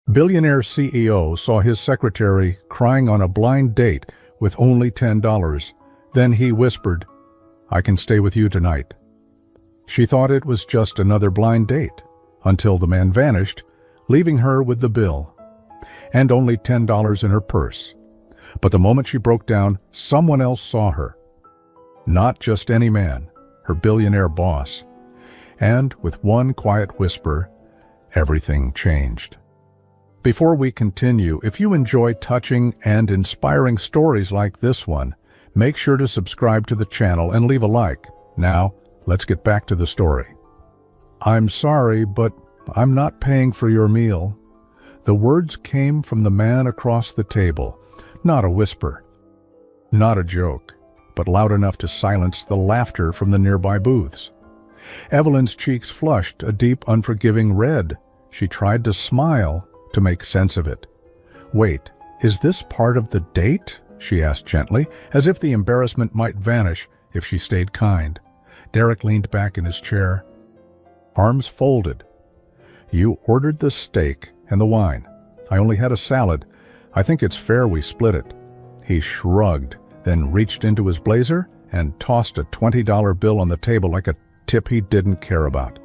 Billionaire CEO saw his secretary crying on a blind date with only $10. Then he whispered, "I can stay with you tonight." She thought it was just another blind date, until the man vanished, leaving her with the bill and only $10 in her purse. But the moment she broke down, someone else saw her. Not just any man, her billionaire boss. And with one quiet whisper, everything changed. Before we continue, if you enjoy touching and inspiring stories like this one, make sure to subscribe to the channel and leave a like. Now, let's get back to the story. "I'm sorry, but I'm not paying for your meal." The words came from the man across the table, not a whisper, not a joke, but loud enough to silence the laughter from the nearby booths. Evelyn's cheeks flushed a deep, unforgiving red. She tried to smile to make sense of it. "Wait, is this part of the date?" she asked gently, as if the embarrassment might vanish if she stayed kind. Derek leaned back in his chair, arms folded. "You ordered the steak and the wine. I only had a salad. I think it's fair we split it." He shrugged, then reached into his blazer and tossed a $20 bill on the table like a tip he didn't care about.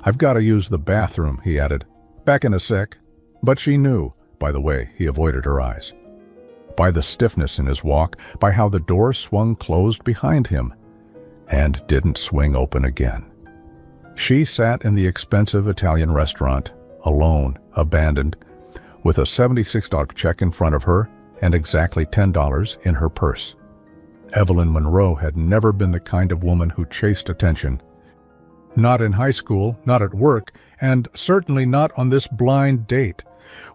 "I've got to use the bathroom," he added. "Back in a sec." But she knew, by the way he avoided her eyes, by the stiffness in his walk, by how the door swung closed behind him and didn't swing open again. She sat in the expensive Italian restaurant, alone, abandoned, with a $76 check in front of her and exactly $10 in her purse. Evelyn Monroe had never been the kind of woman who chased attention. Not in high school, not at work, and certainly not on this blind date,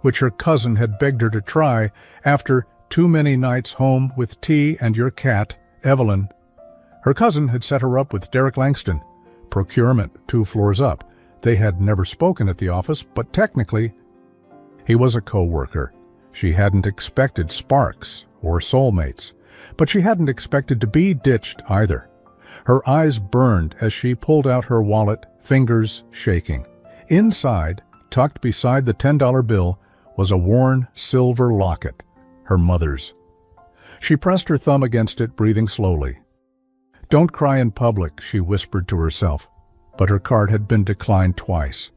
which her cousin had begged her to try after too many nights home with tea and your cat, Evelyn. Her cousin had set her up with Derek Langston, procurement 2 floors up. They had never spoken at the office, but technically, he was a co-worker. She hadn't expected sparks or soulmates, but she hadn't expected to be ditched either. Her eyes burned as she pulled out her wallet, fingers shaking. Inside, tucked beside the $10 bill, was a worn silver locket, her mother's. She pressed her thumb against it, breathing slowly. "Don't cry in public," she whispered to herself, but her card had been declined twice,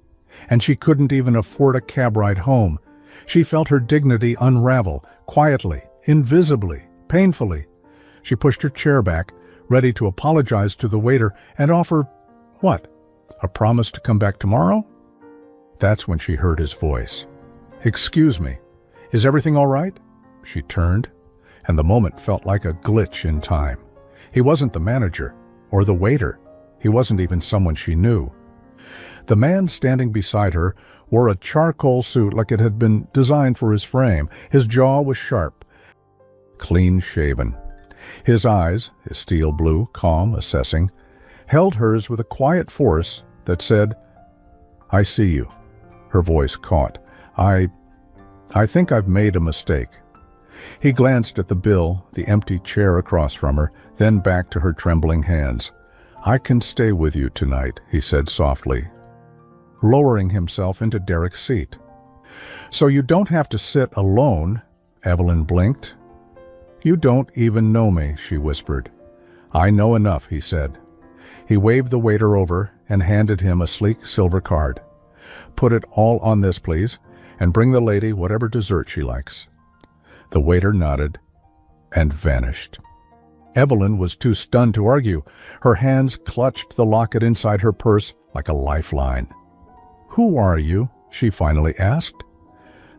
and she couldn't even afford a cab ride home. She felt her dignity unravel, quietly, invisibly, painfully. She pushed her chair back, ready to apologize to the waiter and offer, what? A promise to come back tomorrow? That's when she heard his voice. "Excuse me, is everything all right?" She turned, and the moment felt like a glitch in time. He wasn't the manager or the waiter. He wasn't even someone she knew. The man standing beside her wore a charcoal suit like it had been designed for his frame. His jaw was sharp, clean-shaven. His eyes, his steel blue, calm, assessing, held hers with a quiet force that said, "I see you." Her voice caught. I think I've made a mistake." He glanced at the bill, the empty chair across from her, then back to her trembling hands. "I can stay with you tonight," he said softly, lowering himself into Derek's seat. "So you don't have to sit alone," Evelyn blinked. "You don't even know me," she whispered. "I know enough," he said. He waved the waiter over and handed him a sleek silver card. "Put it all on this, please, and bring the lady whatever dessert she likes." The waiter nodded and vanished. Evelyn was too stunned to argue. Her hands clutched the locket inside her purse like a lifeline. "Who are you?" she finally asked.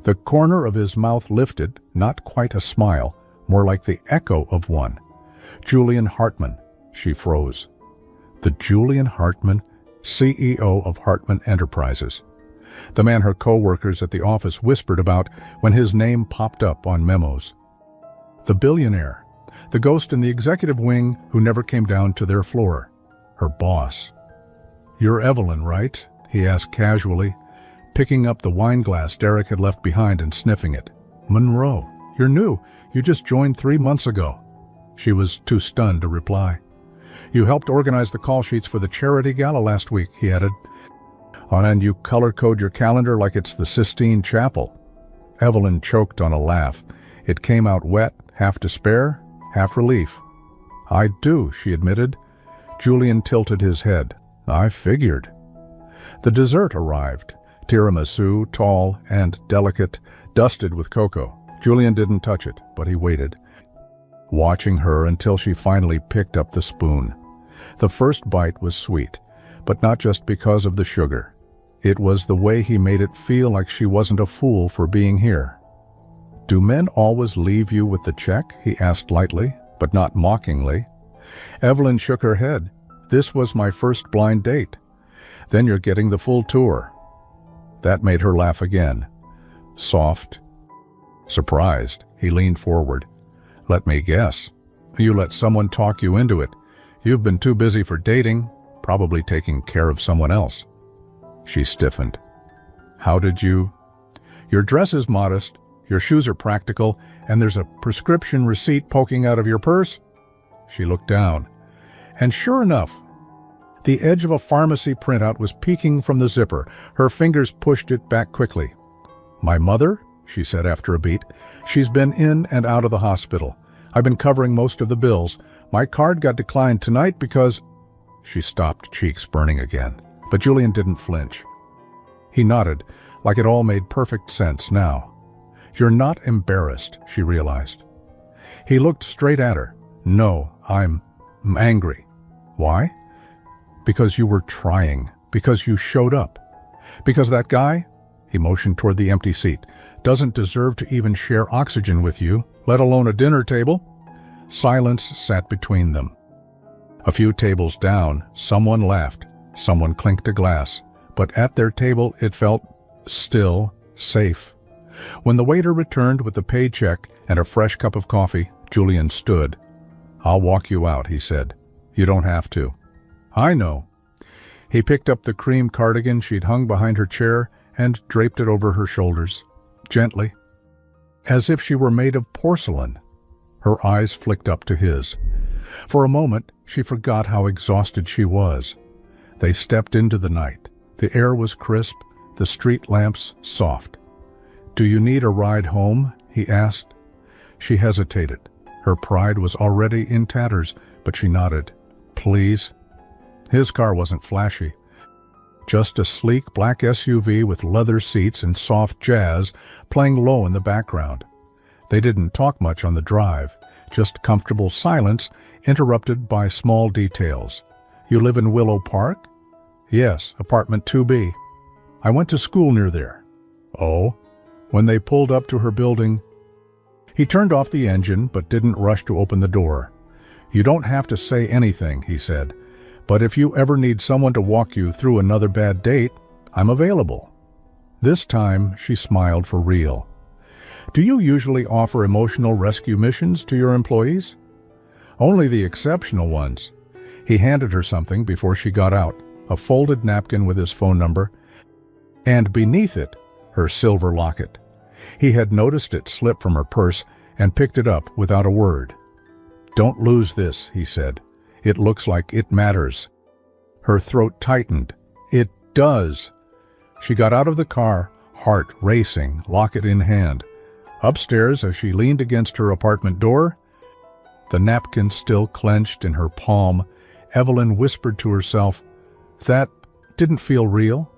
The corner of his mouth lifted, not quite a smile, more like the echo of one. "Julian Hartman." She froze. The Julian Hartman, CEO of Hartman Enterprises. The man her co-workers at the office whispered about when his name popped up on memos. The billionaire, the ghost in the executive wing who never came down to their floor. Her boss. "You're Evelyn, right?" he asked casually, picking up the wine glass Derek had left behind and sniffing it. "Monroe, you're new. You just joined 3 months ago." She was too stunned to reply. "You helped organize the call sheets for the charity gala last week," he added. And you color-code your calendar like it's the Sistine Chapel. Evelyn choked on a laugh. It came out wet, half despair, half relief. I do, she admitted. Julian tilted his head. I figured. The dessert arrived. Tiramisu, tall and delicate, dusted with cocoa. Julian didn't touch it, but he waited, watching her until she finally picked up the spoon. The first bite was sweet, but not just because of the sugar. It was the way he made it feel like she wasn't a fool for being here. Do men always leave you with the check? He asked lightly, but not mockingly. Evelyn shook her head. This was my first blind date. Then you're getting the full tour. That made her laugh again. Soft. Surprised, he leaned forward. Let me guess. You let someone talk you into it. You've been too busy for dating, probably taking care of someone else. She stiffened. How did you? Your dress is modest, your shoes are practical, and there's a prescription receipt poking out of your purse? She looked down. And sure enough, the edge of a pharmacy printout was peeking from the zipper. Her fingers pushed it back quickly. My mother? She said after a beat. She's been in and out of the hospital. I've been covering most of the bills. My card got declined tonight because... She stopped, cheeks burning again. But Julian didn't flinch. He nodded, like it all made perfect sense now. You're not embarrassed, she realized. He looked straight at her. No, I'm angry. Why? Because you were trying. Because you showed up. Because that guy, he motioned toward the empty seat, doesn't deserve to even share oxygen with you, let alone a dinner table. Silence sat between them. A few tables down, someone laughed, someone clinked a glass, but at their table it felt still, safe. When the waiter returned with the paycheck and a fresh cup of coffee, Julian stood. I'll walk you out, he said. You don't have to. I know. He picked up the cream cardigan she'd hung behind her chair and draped it over her shoulders, gently, as if she were made of porcelain. Her eyes flicked up to his. For a moment, she forgot how exhausted she was. They stepped into the night. The air was crisp, the street lamps soft. Do you need a ride home? He asked. She hesitated. Her pride was already in tatters, but she nodded. Please. His car wasn't flashy. Just a sleek black SUV with leather seats and soft jazz playing low in the background. They didn't talk much on the drive, just comfortable silence interrupted by small details. You live in Willow Park? Yes, apartment 2B. I went to school near there. Oh? When they pulled up to her building, he turned off the engine but didn't rush to open the door. You don't have to say anything, he said, but if you ever need someone to walk you through another bad date, I'm available. This time, she smiled for real. Do you usually offer emotional rescue missions to your employees? Only the exceptional ones. He handed her something before she got out, a folded napkin with his phone number, and beneath it, her silver locket. He had noticed it slip from her purse and picked it up without a word. Don't lose this, he said. It looks like it matters. Her throat tightened. It does. She got out of the car, heart racing, locket in hand. Upstairs, as she leaned against her apartment door, the napkin still clenched in her palm, Evelyn whispered to herself, that didn't feel real.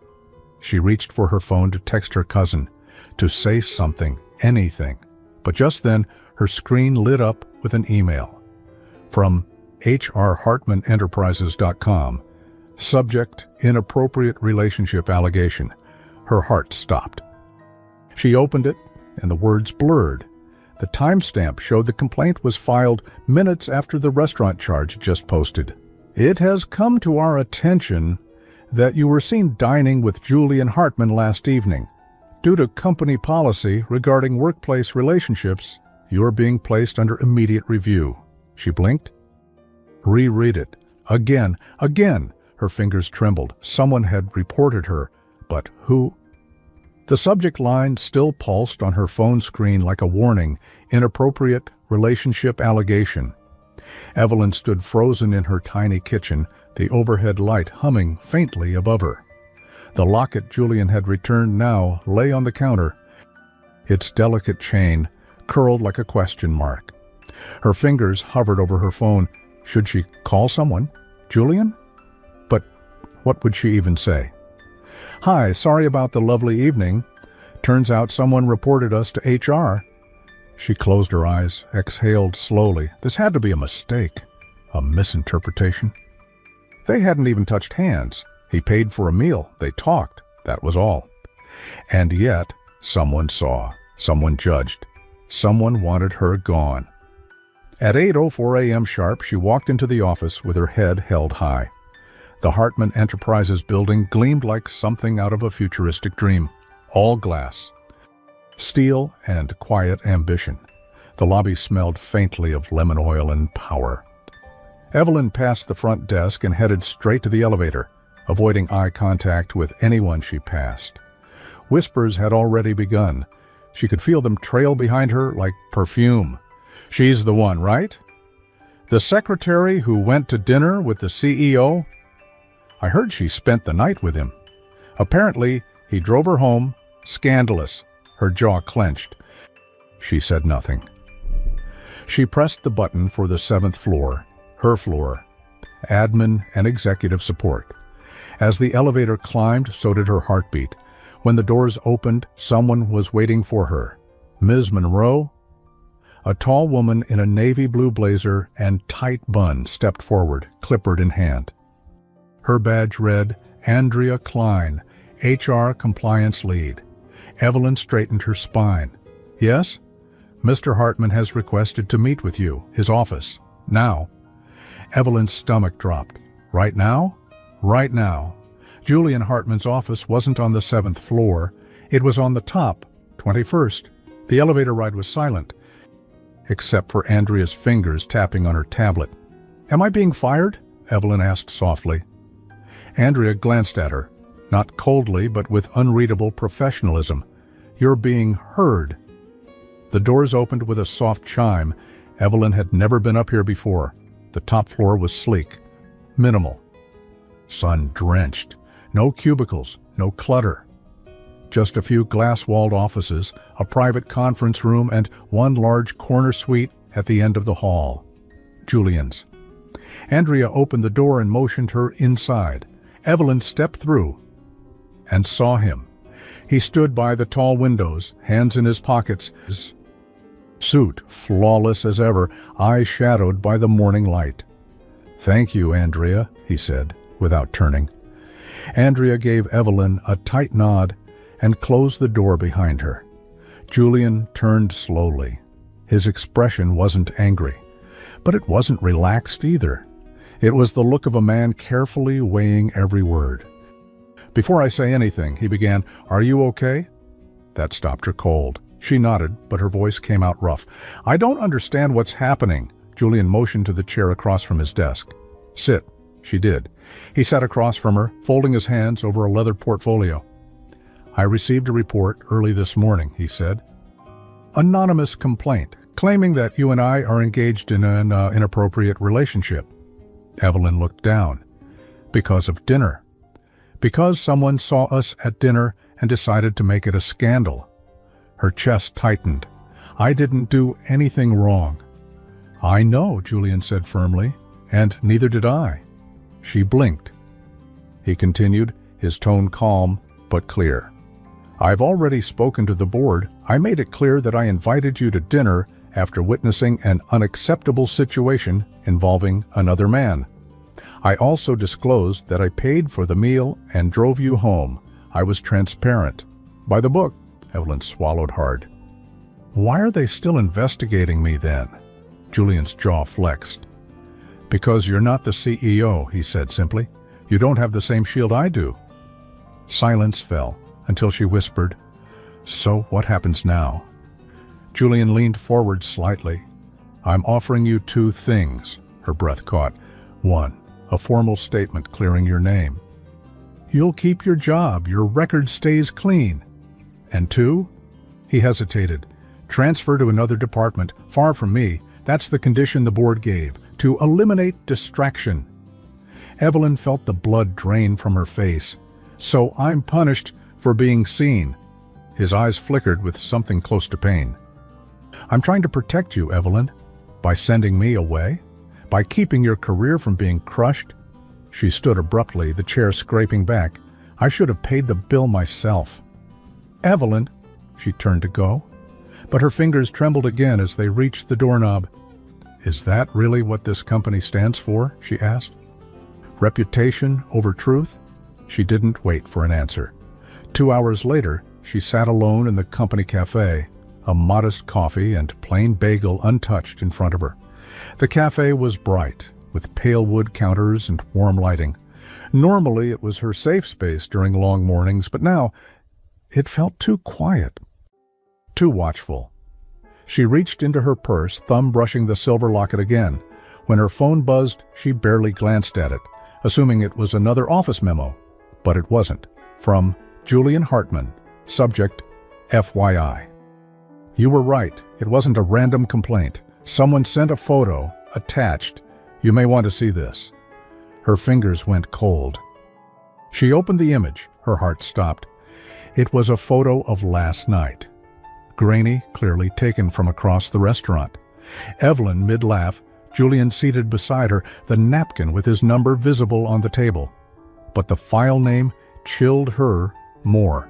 She reached for her phone to text her cousin, to say something, anything. But just then, her screen lit up with an email. From HRHartmanEnterprises.com. Subject, inappropriate relationship allegation. Her heart stopped. She opened it, and the words blurred. The timestamp showed the complaint was filed minutes after the restaurant charge just posted. It has come to our attention that you were seen dining with Julian Hartman last evening. Due to company policy regarding workplace relationships, you are being placed under immediate review. She blinked. Reread it. Again. Her fingers trembled. Someone had reported her, but who? The subject line still pulsed on her phone screen like a warning, inappropriate relationship allegation. Evelyn stood frozen in her tiny kitchen, the overhead light humming faintly above her. The locket Julian had returned now lay on the counter, its delicate chain curled like a question mark. Her fingers hovered over her phone. Should she call someone? Julian? But what would she even say? "Hi, sorry about the lovely evening. Turns out someone reported us to HR." She closed her eyes, exhaled slowly. This had to be a mistake, a misinterpretation. They hadn't even touched hands. He paid for a meal. They talked. That was all. And yet, someone saw. Someone judged. Someone wanted her gone. At 8:04 a.m. sharp, she walked into the office with her head held high. The Hartman Enterprises building gleamed like something out of a futuristic dream. All glass. Steel and quiet ambition. The lobby smelled faintly of lemon oil and power. Evelyn passed the front desk and headed straight to the elevator, avoiding eye contact with anyone she passed. Whispers had already begun. She could feel them trail behind her like perfume. "She's the one, right? The secretary who went to dinner with the CEO? I heard she spent the night with him. Apparently, he drove her home. Scandalous." Her jaw clenched. She said nothing. She pressed the button for the 7th floor, her floor, admin and executive support. As the elevator climbed, so did her heartbeat. When the doors opened, someone was waiting for her. Ms. Monroe? A tall woman in a navy blue blazer and tight bun stepped forward, clipboard in hand. Her badge read, "Andrea Klein, HR Compliance Lead." Evelyn straightened her spine. "Yes? Mr. Hartman has requested to meet with you, his office. Now." Evelyn's stomach dropped. Right now? Right now. Julian Hartman's office wasn't on the 7th floor. It was on the top, 21st. The elevator ride was silent, except for Andrea's fingers tapping on her tablet. "Am I being fired?" Evelyn asked softly. Andrea glanced at her, not coldly but with unreadable professionalism. "You're being heard." The doors opened with a soft chime. Evelyn had never been up here before. The top floor was sleek, minimal, sun-drenched. No cubicles, no clutter. Just a few glass-walled offices, a private conference room, and one large corner suite at the end of the hall. Julian's. Andrea opened the door and motioned her inside. Evelyn stepped through and saw him. He stood by the tall windows, hands in his pockets, his suit flawless as ever, eyes shadowed by the morning light. "Thank you, Andrea," he said, without turning. Andrea gave Evelyn a tight nod and closed the door behind her. Julian turned slowly. His expression wasn't angry, but it wasn't relaxed either. It was the look of a man carefully weighing every word. "Before I say anything," he began, "are you okay?" That stopped her cold. She nodded, but her voice came out rough. "I don't understand what's happening." Julian motioned to the chair across from his desk. "Sit." She did. He sat across from her, folding his hands over a leather portfolio. "I received a report early this morning," he said. "Anonymous complaint, claiming that you and I are engaged in an inappropriate relationship." Evelyn looked down. "Because of dinner. Because someone saw us at dinner and decided to make it a scandal." Her chest tightened. "I didn't do anything wrong." "I know," Julian said firmly, "and neither did I." She blinked. He continued, his tone calm but clear. "I've already spoken to the board. I made it clear that I invited you to dinner after witnessing an unacceptable situation involving another man. I also disclosed that I paid for the meal and drove you home. I was transparent. By the book." Evelyn swallowed hard. "Why are they still investigating me then?" Julian's jaw flexed. "Because you're not the CEO," he said simply. "You don't have the same shield I do." Silence fell until she whispered, "So what happens now?" Julian leaned forward slightly. "I'm offering you 2 things," her breath caught. "1, a formal statement clearing your name. You'll keep your job, your record stays clean. And 2, he hesitated, transfer to another department, far from me. That's the condition the board gave, to eliminate distraction." Evelyn felt the blood drain from her face. So I'm punished for being seen. His eyes flickered with something close to pain. I'm trying to protect you, Evelyn. By sending me away? By keeping your career from being crushed? She stood abruptly, the chair scraping back. I should have paid the bill myself. Evelyn, she turned to go, but her fingers trembled again as they reached the doorknob. Is that really what this company stands for? She asked. Reputation over truth? She didn't wait for an answer. 2 hours later, she sat alone in the company cafe, a modest coffee and plain bagel untouched in front of her. The cafe was bright, with pale wood counters and warm lighting. Normally it was her safe space during long mornings, but now it felt too quiet, too watchful. She reached into her purse, thumb brushing the silver locket again. When her phone buzzed, she barely glanced at it, assuming it was another office memo. But it wasn't. From Julian Hartman, subject, FYI. You were right. It wasn't a random complaint. Someone sent a photo, attached. You may want to see this. Her fingers went cold. She opened the image. Her heart stopped. It was a photo of last night. Grainy, clearly taken from across the restaurant. Evelyn mid-laugh, Julian seated beside her, the napkin with his number visible on the table. But the file name chilled her more.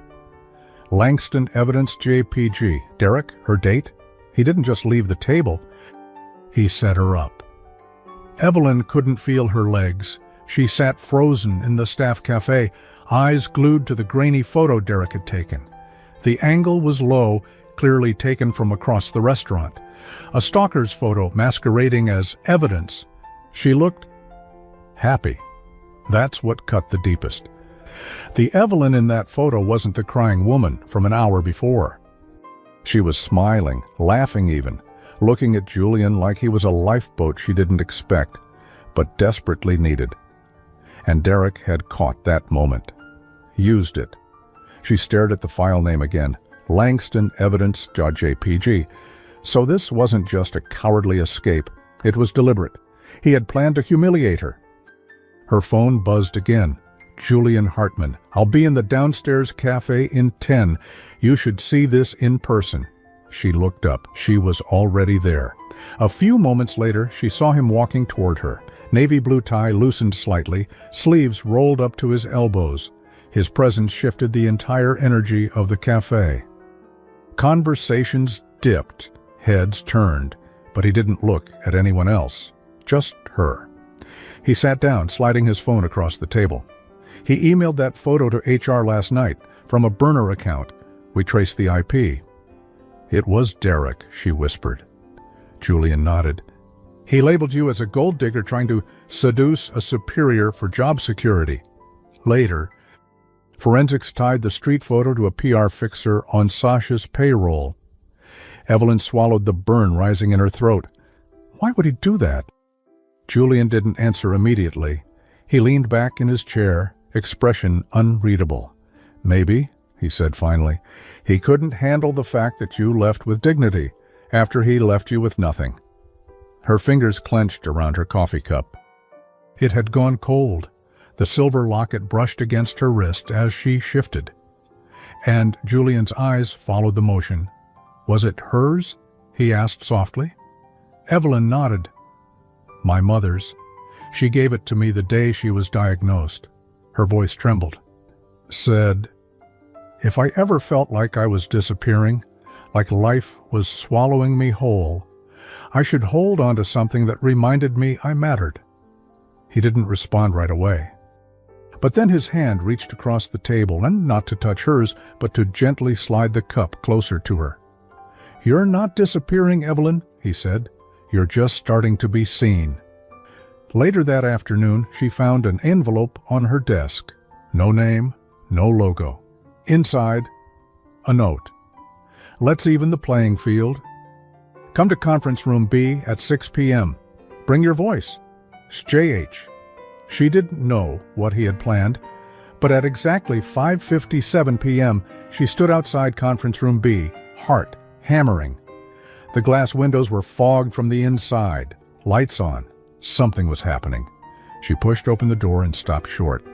Langston Evidence JPG. Derek, her date? He didn't just leave the table. He set her up. Evelyn couldn't feel her legs. She sat frozen in the staff cafe, eyes glued to the grainy photo Derek had taken. The angle was low, clearly taken from across the restaurant. A stalker's photo masquerading as evidence. She looked happy. That's what cut the deepest. The Evelyn in that photo wasn't the crying woman from an hour before. She was smiling, laughing even, looking at Julian like he was a lifeboat she didn't expect, but desperately needed. And Derek had caught that moment. Used it. She stared at the file name again. Langston Evidence JPG. So this wasn't just a cowardly escape. It was deliberate. He had planned to humiliate her. Her phone buzzed again. Julian Hartman. I'll be in the downstairs cafe in 10. You should see this in person. She looked up. She was already there. A few moments later, she saw him walking toward her. Navy blue tie loosened slightly, sleeves rolled up to his elbows. His presence shifted the entire energy of the cafe. Conversations dipped, heads turned, but he didn't look at anyone else, just her. He sat down, sliding his phone across the table. He emailed that photo to HR last night from a burner account. We traced the IP. It was Derek, she whispered. Julian nodded. He labeled you as a gold digger trying to seduce a superior for job security. Later, forensics tied the street photo to a PR fixer on Sasha's payroll. Evelyn swallowed the burn rising in her throat. Why would he do that? Julian didn't answer immediately. He leaned back in his chair, expression unreadable. Maybe, he said finally, he couldn't handle the fact that you left with dignity after he left you with nothing. Her fingers clenched around her coffee cup. It had gone cold. The silver locket brushed against her wrist as she shifted. And Julian's eyes followed the motion. Was it hers? He asked softly. Evelyn nodded. My mother's. She gave it to me the day she was diagnosed. Her voice trembled. Said, if I ever felt like I was disappearing, like life was swallowing me whole, I should hold on to something that reminded me I mattered. He didn't respond right away. But then his hand reached across the table, and not to touch hers, but to gently slide the cup closer to her. You're not disappearing, Evelyn, he said. You're just starting to be seen. Later that afternoon, she found an envelope on her desk. No name, no logo. Inside, a note. Let's even the playing field. Come to conference room B at 6 p.m. Bring your voice. It's JH. She didn't know what he had planned, but at exactly 5:57 p.m., she stood outside conference room B, heart hammering. The glass windows were fogged from the inside, lights on. Something was happening. She pushed open the door and stopped short.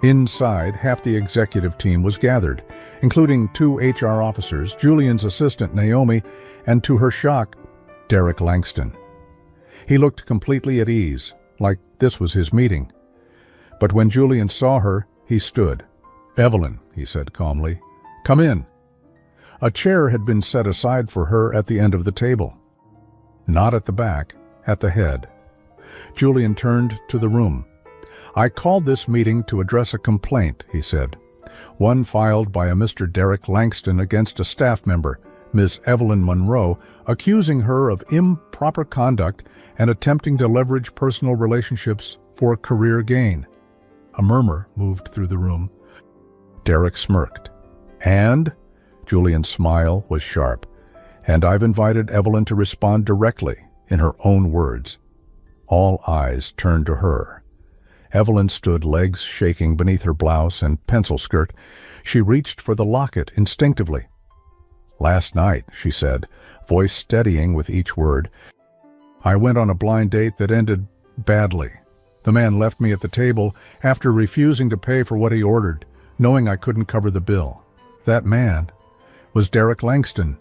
Inside, half the executive team was gathered, including 2 HR officers, Julian's assistant Naomi, and to her shock, Derek Langston. He looked completely at ease, like this was his meeting. But when Julian saw her, he stood. "Evelyn," he said calmly, "come in." A chair had been set aside for her at the end of the table. Not at the back, at the head. Julian turned to the room. "I called this meeting to address a complaint," he said. "One filed by a Mr. Derek Langston against a staff member, Ms. Evelyn Monroe, accusing her of improper conduct and attempting to leverage personal relationships for career gain." A murmur moved through the room. Derek smirked. "And?" Julian's smile was sharp. "And I've invited Evelyn to respond directly, in her own words." All eyes turned to her. Evelyn stood, legs shaking beneath her blouse and pencil skirt. She reached for the locket instinctively. "Last night," she said, voice steadying with each word, "I went on a blind date that ended badly. The man left me at the table after refusing to pay for what he ordered, knowing I couldn't cover the bill. That man was Derek Langston."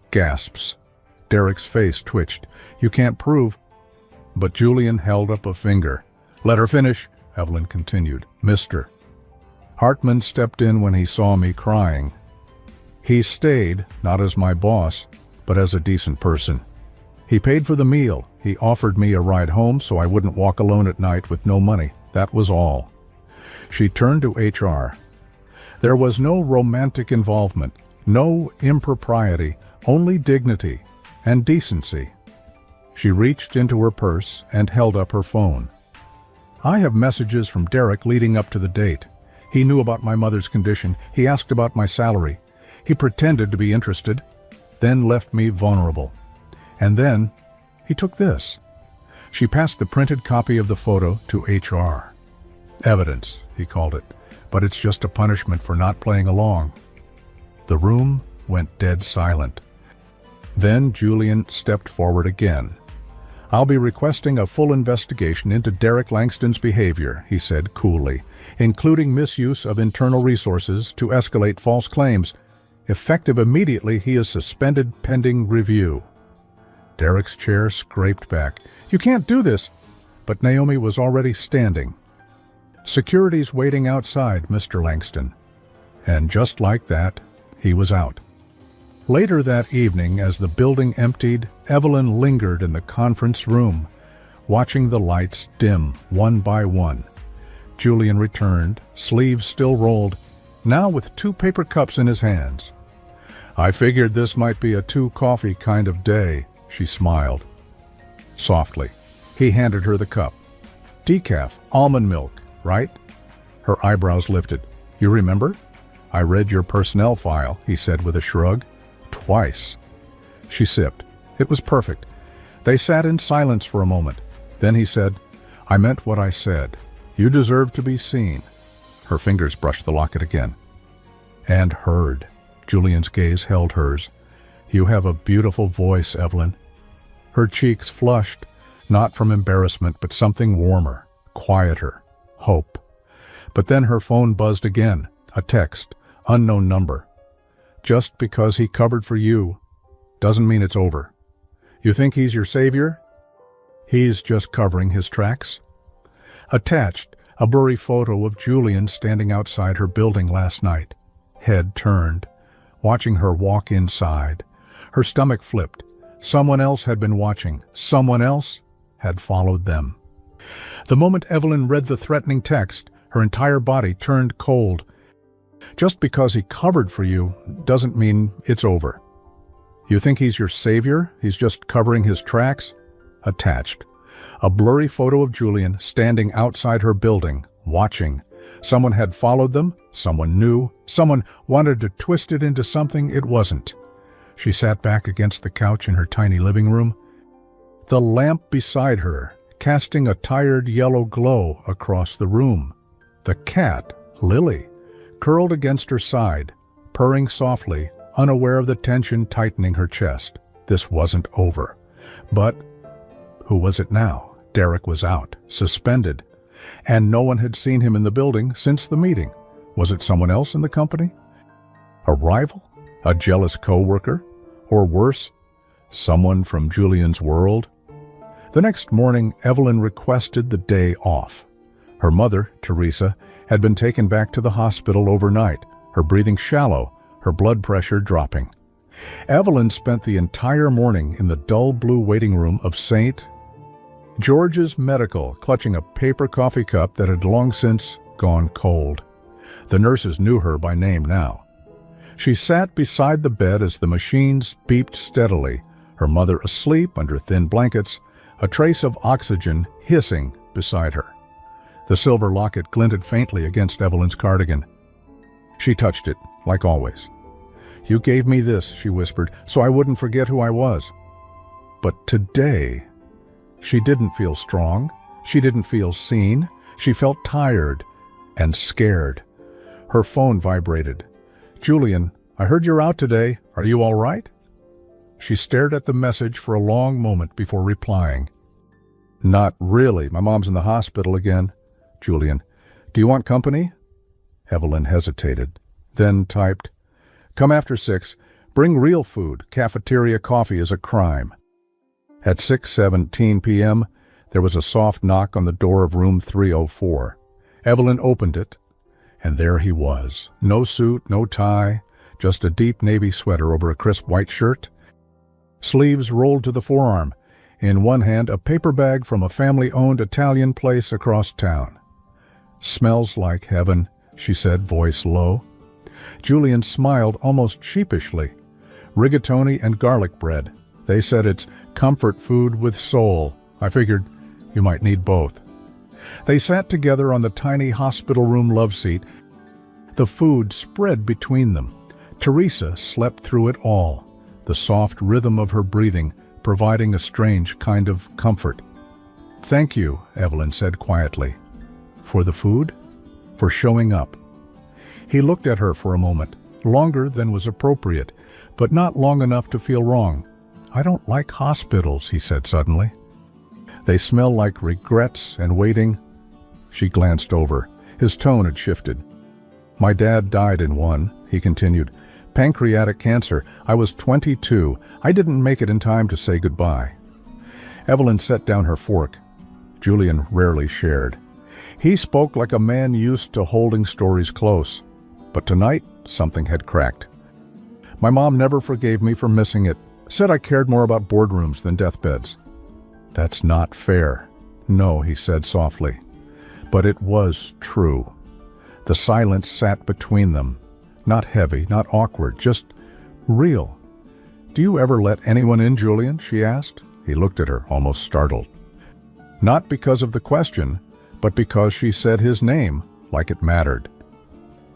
Gasps. Derek's face twitched. "You can't prove—" But Julian held up a finger. "Let her finish," Evelyn continued. "Mister. Hartman stepped in when he saw me crying. He stayed, not as my boss, but as a decent person. He paid for the meal. He offered me a ride home so I wouldn't walk alone at night with no money. That was all." She turned to HR. There was no romantic involvement, no impropriety, only dignity and decency. She reached into her purse and held up her phone. "I have messages from Derek leading up to the date. He knew about my mother's condition. He asked about my salary. He pretended to be interested, then left me vulnerable. And then he took this." She passed the printed copy of the photo to HR. "Evidence," he called it, "but it's just a punishment for not playing along." The room went dead silent. Then Julian stepped forward again. "I'll be requesting a full investigation into Derek Langston's behavior," he said coolly, "including misuse of internal resources to escalate false claims. Effective immediately, he is suspended pending review." Derek's chair scraped back. "You can't do this!" But Naomi was already standing. "Security's waiting outside, Mr. Langston." And just like that, he was out. Later that evening, as the building emptied, Evelyn lingered in the conference room, watching the lights dim one by one. Julian returned, sleeves still rolled, now with 2 paper cups in his hands. "I figured this might be a 2-coffee kind of day," she smiled. Softly, he handed her the cup. "Decaf, almond milk, right?" Her eyebrows lifted. "You remember? I read your personnel file," he said with a shrug. "Twice." She sipped. It was perfect. They sat in silence for a moment. Then he said, "I meant what I said. You deserve to be seen." Her fingers brushed the locket again. "And heard." Julian's gaze held hers. "You have a beautiful voice, Evelyn." Her cheeks flushed, not from embarrassment, but something warmer, quieter, hope. But then her phone buzzed again. A text, unknown number. "Just because he covered for you doesn't mean it's over. You think he's your savior? He's just covering his tracks." Attached, a blurry photo of Julian standing outside her building last night, head turned, watching her walk inside. Her stomach flipped. Someone else had been watching. Someone else had followed them. The moment Evelyn read the threatening text, her entire body turned cold. Just because he covered for you doesn't mean it's over. You think he's your savior? He's just covering his tracks? Attached. A blurry photo of Julian standing outside her building, watching. Someone had followed them. Someone knew. Someone wanted to twist it into something it wasn't. She sat back against the couch in her tiny living room. The lamp beside her, casting a tired yellow glow across the room. The cat, Lily, curled against her side, purring softly, unaware of the tension tightening her chest. This wasn't over. But who was it now? Derek was out, suspended. And no one had seen him in the building since the meeting. Was it someone else in the company? A rival? A jealous co-worker? Or worse, someone from Julian's world? The next morning, Evelyn requested the day off. Her mother, Teresa, had been taken back to the hospital overnight, her breathing shallow, her blood pressure dropping. Evelyn spent the entire morning in the dull blue waiting room of St. George's Medical, clutching a paper coffee cup that had long since gone cold. The nurses knew her by name now. She sat beside the bed as the machines beeped steadily, her mother asleep under thin blankets, a trace of oxygen hissing beside her. The silver locket glinted faintly against Evelyn's cardigan. She touched it, like always. "You gave me this," she whispered, "so I wouldn't forget who I was." But today, she didn't feel strong. She didn't feel seen. She felt tired and scared. Her phone vibrated. "Julian, I heard you're out today. Are you all right?" She stared at the message for a long moment before replying. "Not really. My mom's in the hospital again." Julian, "Do you want company?" Evelyn hesitated, then typed, "Come after 6. Bring real food. Cafeteria coffee is a crime." At 6:17 p.m., there was a soft knock on the door of room 304. Evelyn opened it, and there he was. No suit, no tie, just a deep navy sweater over a crisp white shirt. Sleeves rolled to the forearm. In one hand, a paper bag from a family-owned Italian place across town. "Smells like heaven," she said, voice low. Julian smiled almost sheepishly. "Rigatoni and garlic bread. They said it's comfort food with soul. I figured you might need both." They sat together on the tiny hospital room love seat. The food spread between them. Teresa slept through it all, the soft rhythm of her breathing providing a strange kind of comfort. "Thank you," Evelyn said quietly. "For the food? For showing up?" He looked at her for a moment, longer than was appropriate, but not long enough to feel wrong. "I don't like hospitals," he said suddenly. "They smell like regrets and waiting." She glanced over. His tone had shifted. "My dad died in one," he continued. "Pancreatic cancer. I was 22. I didn't make it in time to say goodbye." Evelyn set down her fork. Julian rarely shared. He spoke like a man used to holding stories close. But tonight, something had cracked. "My mom never forgave me for missing it. Said I cared more about boardrooms than deathbeds." "That's not fair." "No," he said softly. But it was true. The silence sat between them. Not heavy, not awkward, just real. "Do you ever let anyone in, Julian?" she asked. He looked at her, almost startled. Not because of the question, but because she said his name like it mattered.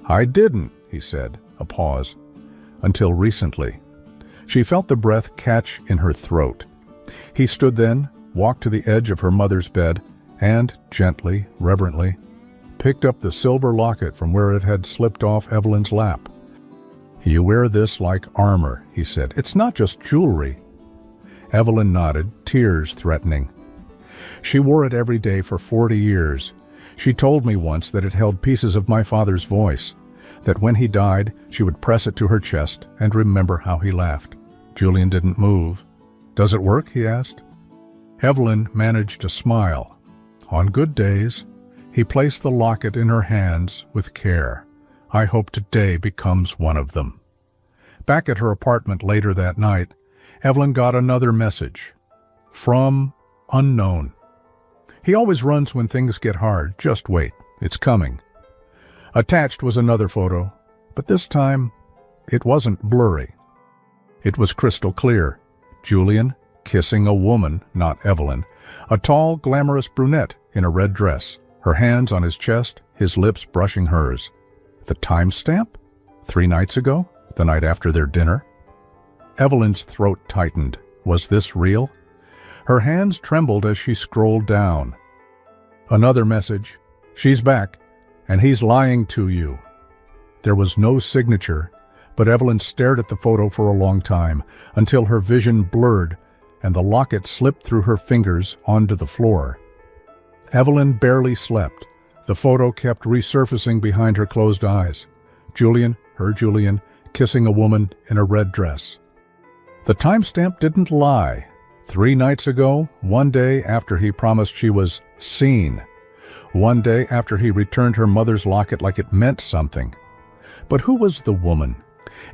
"I didn't," he said, a pause. "Until recently." She felt the breath catch in her throat. He stood then, walked to the edge of her mother's bed, and, gently, reverently, picked up the silver locket from where it had slipped off Evelyn's lap. "You wear this like armor," he said. "It's not just jewelry." Evelyn nodded, tears threatening. "She wore it every day for 40 years. She told me once that it held pieces of my father's voice, that when he died, she would press it to her chest and remember how he laughed." Julian didn't move. "Does it work?" he asked. Evelyn managed a smile. On good days, he placed the locket in her hands with care. "I hope today becomes one of them." Back at her apartment later that night, Evelyn got another message. From unknown. "He always runs when things get hard. Just wait. It's coming." Attached was another photo, but this time it wasn't blurry. It was crystal clear. Julian kissing a woman, not Evelyn, a tall, glamorous brunette in a red dress, her hands on his chest, his lips brushing hers. The timestamp? 3 nights ago? The night after their dinner? Evelyn's throat tightened. Was this real? Her hands trembled as she scrolled down. Another message. "She's back, and he's lying to you." There was no signature, but Evelyn stared at the photo for a long time, until her vision blurred and the locket slipped through her fingers onto the floor. Evelyn barely slept. The photo kept resurfacing behind her closed eyes. Julian, her Julian, kissing a woman in a red dress. The timestamp didn't lie. 3 nights ago, one day after he promised she was seen. One day after he returned her mother's locket like it meant something. But who was the woman?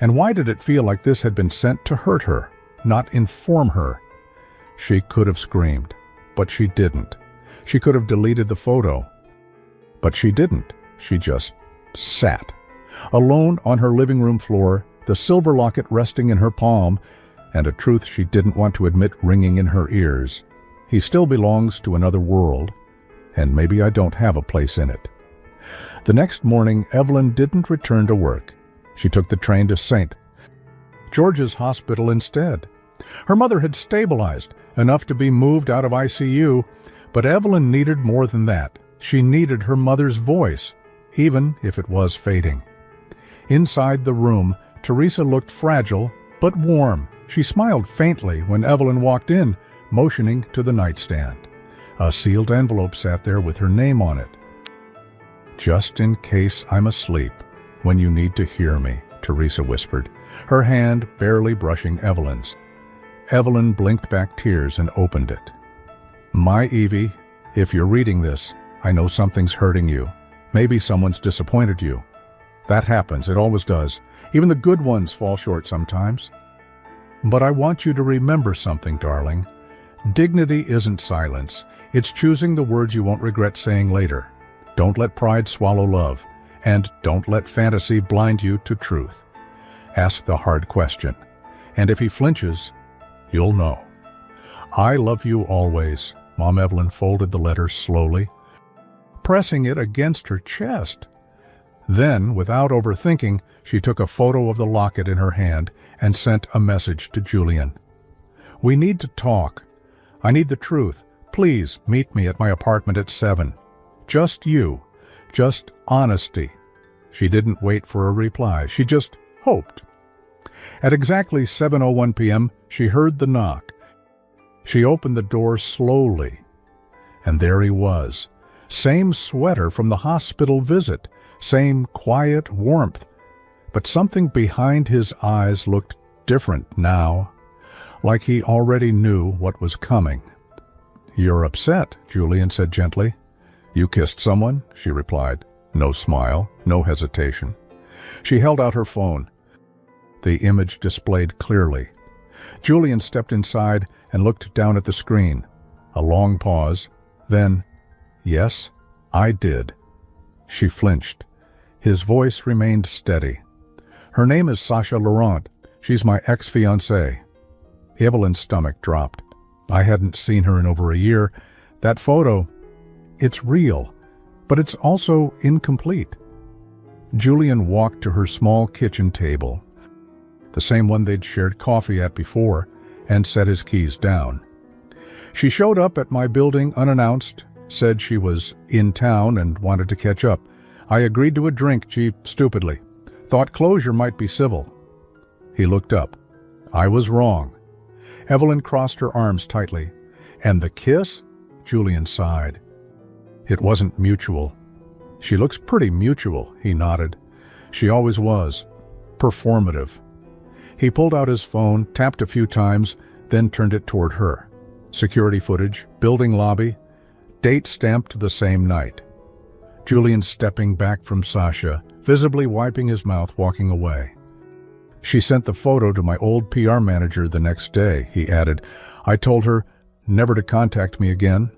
And why did it feel like this had been sent to hurt her, not inform her? She could have screamed, but she didn't. She could have deleted the photo, but she didn't. She just sat, alone on her living room floor, the silver locket resting in her palm, and a truth she didn't want to admit ringing in her ears. He still belongs to another world, and maybe I don't have a place in it. The next morning, Evelyn didn't return to work. She took the train to St. George's Hospital instead. Her mother had stabilized enough to be moved out of ICU, but Evelyn needed more than that. She needed her mother's voice, even if it was fading. Inside the room, Teresa looked fragile but warm. She smiled faintly when Evelyn walked in, motioning to the nightstand. A sealed envelope sat there with her name on it. "Just in case I'm asleep, when you need to hear me," Teresa whispered, her hand barely brushing Evelyn's. Evelyn blinked back tears and opened it. "My Evie, if you're reading this, I know something's hurting you. Maybe someone's disappointed you. That happens, it always does. Even the good ones fall short sometimes. But I want you to remember something, darling. Dignity isn't silence. It's choosing the words you won't regret saying later. Don't let pride swallow love, and don't let fantasy blind you to truth. Ask the hard question, and if he flinches, you'll know. I love you always." Mom Evelyn folded the letter slowly, pressing it against her chest. Then, without overthinking, she took a photo of the locket in her hand and sent a message to Julian. "We need to talk. I need the truth. Please meet me at my apartment at 7. Just you. Just honesty." She didn't wait for a reply. She just hoped. At exactly 7:01 p.m., she heard the knock. She opened the door slowly, and there he was. Same sweater from the hospital visit, same quiet warmth, but something behind his eyes looked different now, like he already knew what was coming. "You're upset," Julian said gently. "You kissed someone?" she replied. No smile, no hesitation. She held out her phone. The image displayed clearly. Julian stepped inside and looked down at the screen. A long pause. Then, "Yes, I did." She flinched. His voice remained steady. "Her name is Sasha Laurent. She's my ex-fiancée." Evelyn's stomach dropped. "I hadn't seen her in over a year. That photo, it's real, but it's also incomplete." Julian walked to her small kitchen table, the same one they'd shared coffee at before, and set his keys down. "She showed up at my building unannounced, said she was in town and wanted to catch up. I agreed to a drink, stupidly. Thought closure might be civil." He looked up. "I was wrong." Evelyn crossed her arms tightly. "And the kiss?" Julian sighed. "It wasn't mutual." "She looks pretty mutual," he nodded. "She always was. Performative." He pulled out his phone, tapped a few times, then turned it toward her. Security footage, building lobby, date stamped the same night. Julian stepping back from Sasha, visibly wiping his mouth, walking away. "She sent the photo to my old PR manager the next day," he added. "I told her never to contact me again."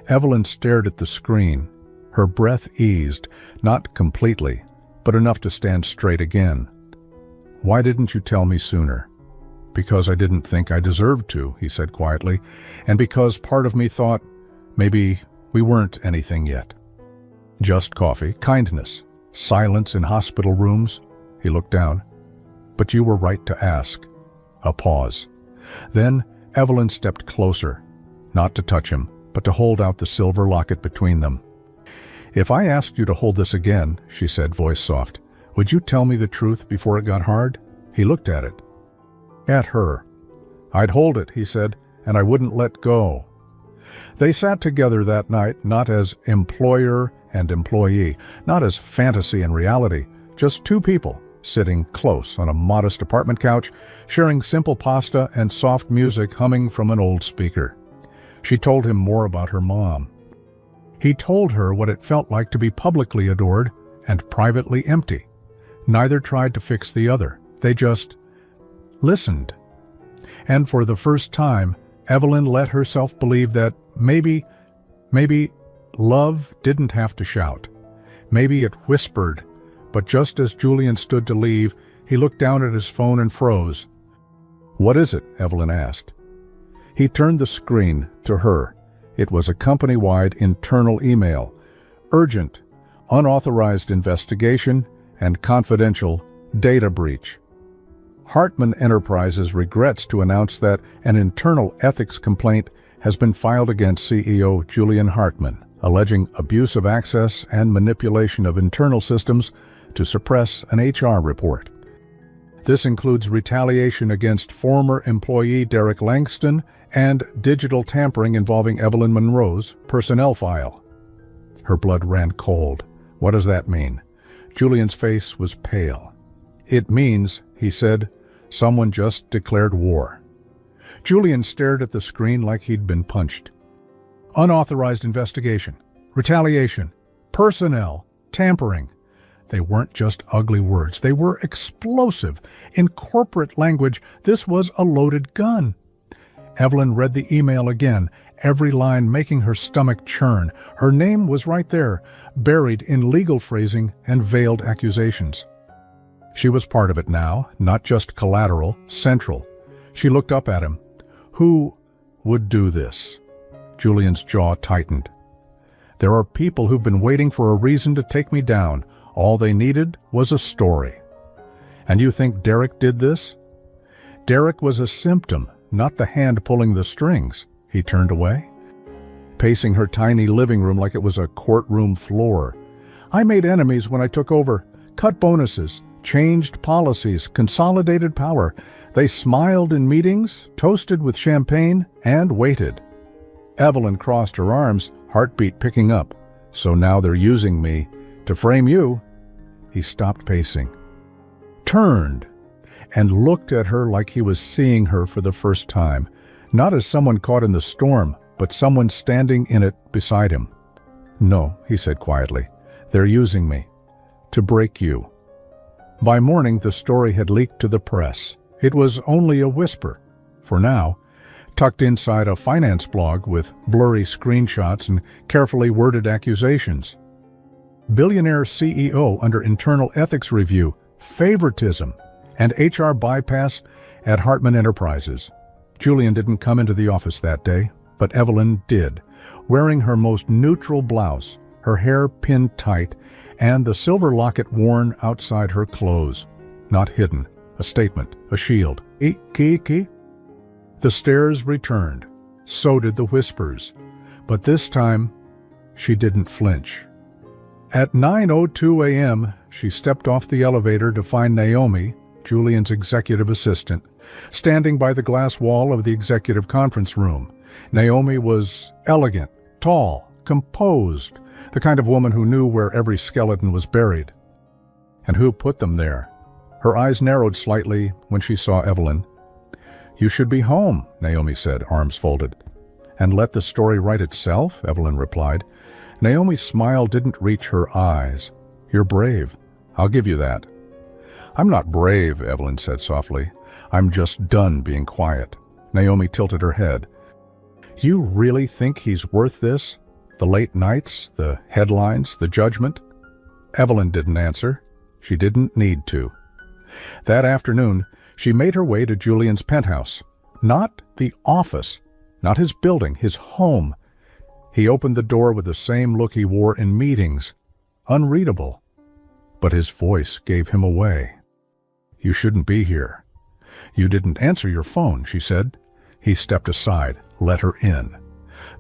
Evelyn stared at the screen. Her breath eased, not completely, but enough to stand straight again. "Why didn't you tell me sooner?" "Because I didn't think I deserved to," he said quietly, "and because part of me thought maybe we weren't anything yet." Just coffee, kindness, silence in hospital rooms. He looked down. "But you were right to ask." A pause. Then Evelyn stepped closer, not to touch him, but to hold out the silver locket between them. "If I asked you to hold this again," she said, voice soft, "would you tell me the truth before it got hard?" He looked at it. At her. "I'd hold it," he said, "and I wouldn't let go." They sat together that night, not as employer and employee, not as fantasy and reality, just two people sitting close on a modest apartment couch, sharing simple pasta and soft music humming from an old speaker. She told him more about her mom. He told her what it felt like to be publicly adored and privately empty. Neither tried to fix the other. They just listened. And for the first time, Evelyn let herself believe that maybe love didn't have to shout. Maybe it whispered. But just as Julian stood to leave, he looked down at his phone and froze. "What is it?" Evelyn asked. He turned the screen to her. It was a company-wide internal email. Urgent, unauthorized investigation, and confidential data breach. Hartman Enterprises regrets to announce that an internal ethics complaint has been filed against CEO Julian Hartman, alleging abuse of access and manipulation of internal systems to suppress an HR report. This includes retaliation against former employee Derek Langston and digital tampering involving Evelyn Monroe's personnel file. Her blood ran cold. What does that mean? Julian's face was pale. "It means," he said, "someone just declared war." Julian stared at the screen like he'd been punched. Unauthorized investigation, retaliation, personnel, tampering. They weren't just ugly words. They were explosive. In corporate language, this was a loaded gun. Evelyn read the email again, every line making her stomach churn. Her name was right there, buried in legal phrasing and veiled accusations. She was part of it now, not just collateral, central. She looked up at him. Who would do this? Julian's jaw tightened. "There are people who've been waiting for a reason to take me down. All they needed was a story." "And you think Derek did this?" Derek was a symptom, not the hand pulling the strings. He turned away, pacing her tiny living room like it was a courtroom floor. "I made enemies when I took over, cut bonuses, changed policies, consolidated power. They smiled in meetings, toasted with champagne, and waited." Evelyn crossed her arms, heartbeat picking up. "So now they're using me to frame you." He stopped pacing, turned, and looked at her like he was seeing her for the first time, not as someone caught in the storm, but someone standing in it beside him. "No," he said quietly, "they're using me to break you." By morning, the story had leaked to the press. It was only a whisper, for now, tucked inside a finance blog with blurry screenshots and carefully worded accusations. Billionaire CEO under internal ethics review, favoritism, and HR bypass at Hartman Enterprises. Julian didn't come into the office that day, but Evelyn did, wearing her most neutral blouse, her hair pinned tight, and the silver locket worn outside her clothes. Not hidden, a statement, a shield. Ki. The stares returned. So did the whispers. But this time, she didn't flinch. At 9:02 a.m., she stepped off the elevator to find Naomi, Julian's executive assistant, standing by the glass wall of the executive conference room. Naomi was elegant, tall, composed, the kind of woman who knew where every skeleton was buried. And who put them there? Her eyes narrowed slightly when she saw Evelyn. "You should be home," Naomi said, arms folded. "And let the story write itself," Evelyn replied. Naomi's smile didn't reach her eyes. "You're brave. I'll give you that." "I'm not brave," Evelyn said softly. "I'm just done being quiet." Naomi tilted her head. "You really think he's worth this? The late nights, the headlines, the judgment?" Evelyn didn't answer. She didn't need to. That afternoon, she made her way to Julian's penthouse. Not the office, not his building, his home. He opened the door with the same look he wore in meetings. Unreadable. But his voice gave him away. "You shouldn't be here." "You didn't answer your phone," she said. He stepped aside, let her in.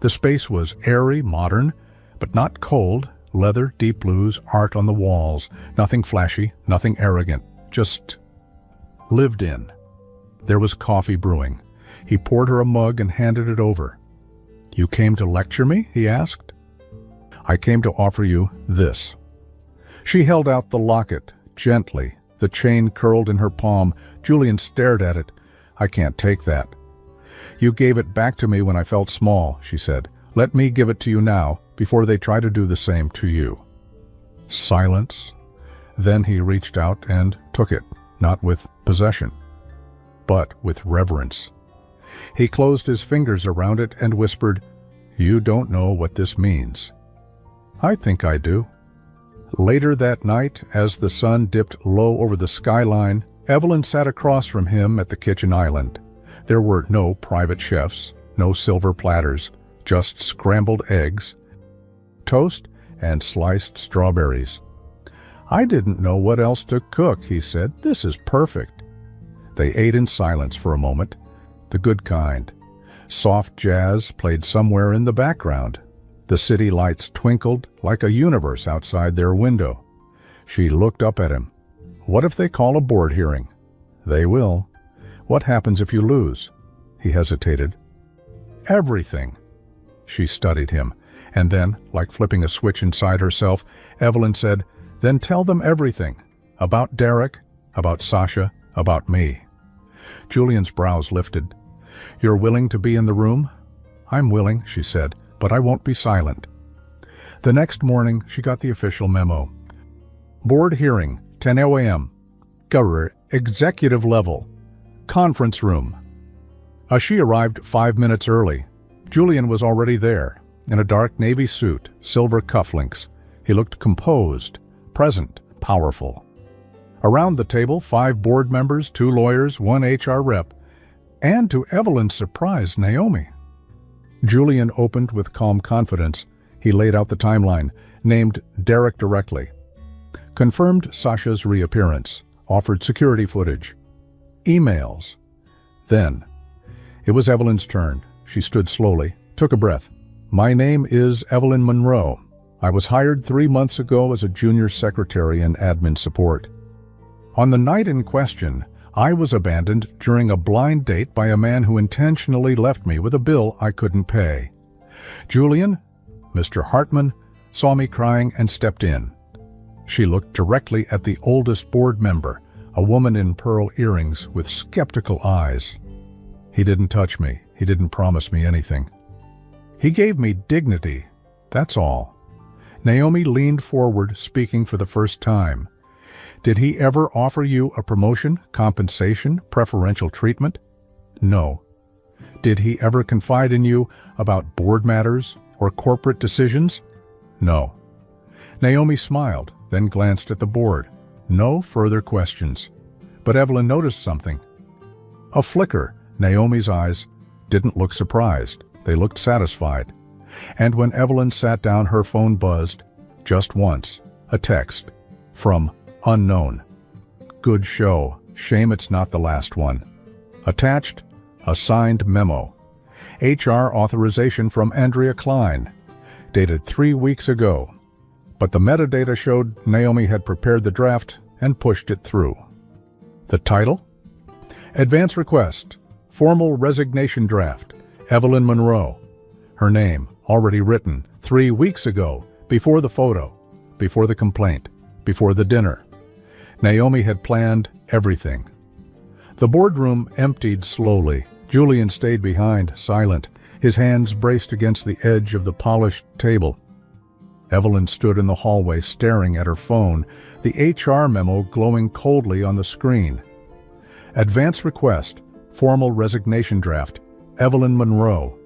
The space was airy, modern, but not cold. Leather, deep blues, art on the walls. Nothing flashy, nothing arrogant. Just lived in. There was coffee brewing. He poured her a mug and handed it over. "You came to lecture me?" he asked. "I came to offer you this." She held out the locket, gently, the chain curled in her palm. Julian stared at it. "I can't take that." "You gave it back to me when I felt small," she said. "Let me give it to you now, before they try to do the same to you." Silence. Then he reached out and took it, not with possession, but with reverence. He closed his fingers around it and whispered, "You don't know what this means." "I think I do." Later that night, as the sun dipped low over the skyline, Evelyn sat across from him at the kitchen island. There were no private chefs, no silver platters, just scrambled eggs, toast, and sliced strawberries. "I didn't know what else to cook," he said. "This is perfect." They ate in silence for a moment, the good kind. Soft jazz played somewhere in the background. The city lights twinkled like a universe outside their window. She looked up at him. "What if they call a board hearing?" "They will." "What happens if you lose?" He hesitated. "Everything." She studied him, and then, like flipping a switch inside herself, Evelyn said, "Then tell them everything. About Derek, about Sasha, about me." Julian's brows lifted. "You're willing to be in the room?" "I'm willing," she said, "but I won't be silent." The next morning, she got the official memo. Board hearing, 10 a.m. Governor, executive level. Conference room. As she arrived 5 minutes early, Julian was already there, in a dark navy suit, silver cufflinks. He looked composed, present, powerful. Around the table, 5 board members, 2 lawyers, 1 HR rep, and to Evelyn's surprise, Naomi. Julian opened with calm confidence. He laid out the timeline, named Derek directly. Confirmed Sasha's reappearance, offered security footage. Emails. Then, it was Evelyn's turn. She stood slowly, took a breath. "My name is Evelyn Monroe. I was hired 3 months ago as a junior secretary in admin support. On the night in question, I was abandoned during a blind date by a man who intentionally left me with a bill I couldn't pay. Julian, Mr. Hartman, saw me crying and stepped in." She looked directly at the oldest board member, a woman in pearl earrings with skeptical eyes. "He didn't touch me. He didn't promise me anything. He gave me dignity, that's all." Naomi leaned forward, speaking for the first time. "Did he ever offer you a promotion, compensation, preferential treatment?" "No." "Did he ever confide in you about board matters or corporate decisions?" "No." Naomi smiled, then glanced at the board. No further questions. But Evelyn noticed something. A flicker. Naomi's eyes didn't look surprised. They looked satisfied. And when Evelyn sat down, her phone buzzed, just once, a text from unknown. "Good show. Shame it's not the last one." Attached, a signed memo. HR authorization from Andrea Klein, dated 3 weeks ago. But the metadata showed Naomi had prepared the draft and pushed it through. The title? Advance request. Formal resignation draft. Evelyn Monroe. Her name, already written 3 weeks ago, before the photo, before the complaint, before the dinner. Naomi had planned everything. The boardroom emptied slowly. Julian stayed behind, silent, his hands braced against the edge of the polished table. Evelyn stood in the hallway staring at her phone, the HR memo glowing coldly on the screen. Advance request, formal resignation draft, Evelyn Monroe,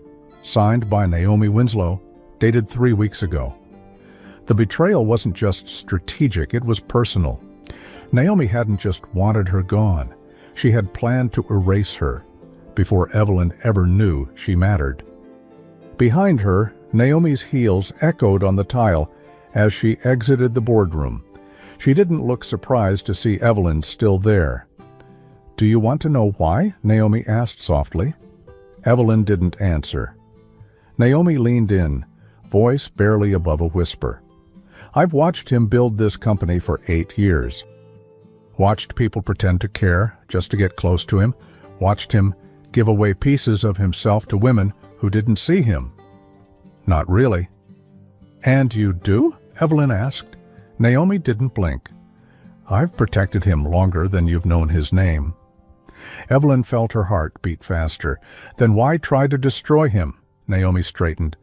signed by Naomi Winslow, dated 3 weeks ago. The betrayal wasn't just strategic, it was personal. Naomi hadn't just wanted her gone. She had planned to erase her, before Evelyn ever knew she mattered. Behind her, Naomi's heels echoed on the tile as she exited the boardroom. She didn't look surprised to see Evelyn still there. "Do you want to know why?" Naomi asked softly. Evelyn didn't answer. Naomi leaned in, voice barely above a whisper. "I've watched him build this company for 8 years. Watched people pretend to care just to get close to him. Watched him give away pieces of himself to women who didn't see him. Not really. And you do? Evelyn asked. Naomi didn't blink. I've protected him longer than you've known his name. Evelyn felt her heart beat faster. Then why try to destroy him? Naomi straightened.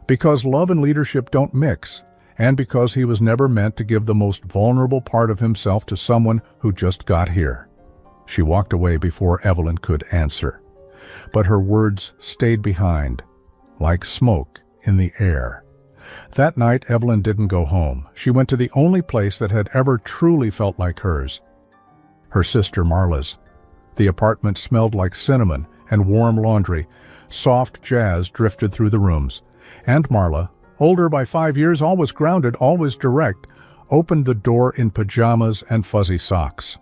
Because love and leadership don't mix, and because he was never meant to give the most vulnerable part of himself to someone who just got here. She walked away before Evelyn could answer. But her words stayed behind, like smoke in the air. That night, Evelyn didn't go home. She went to the only place that had ever truly felt like hers. Her sister Marla's. The apartment smelled like cinnamon and warm laundry. Soft jazz drifted through the rooms. And Marla, older by 5 years, always grounded, always direct, opened the door in pajamas and fuzzy socks.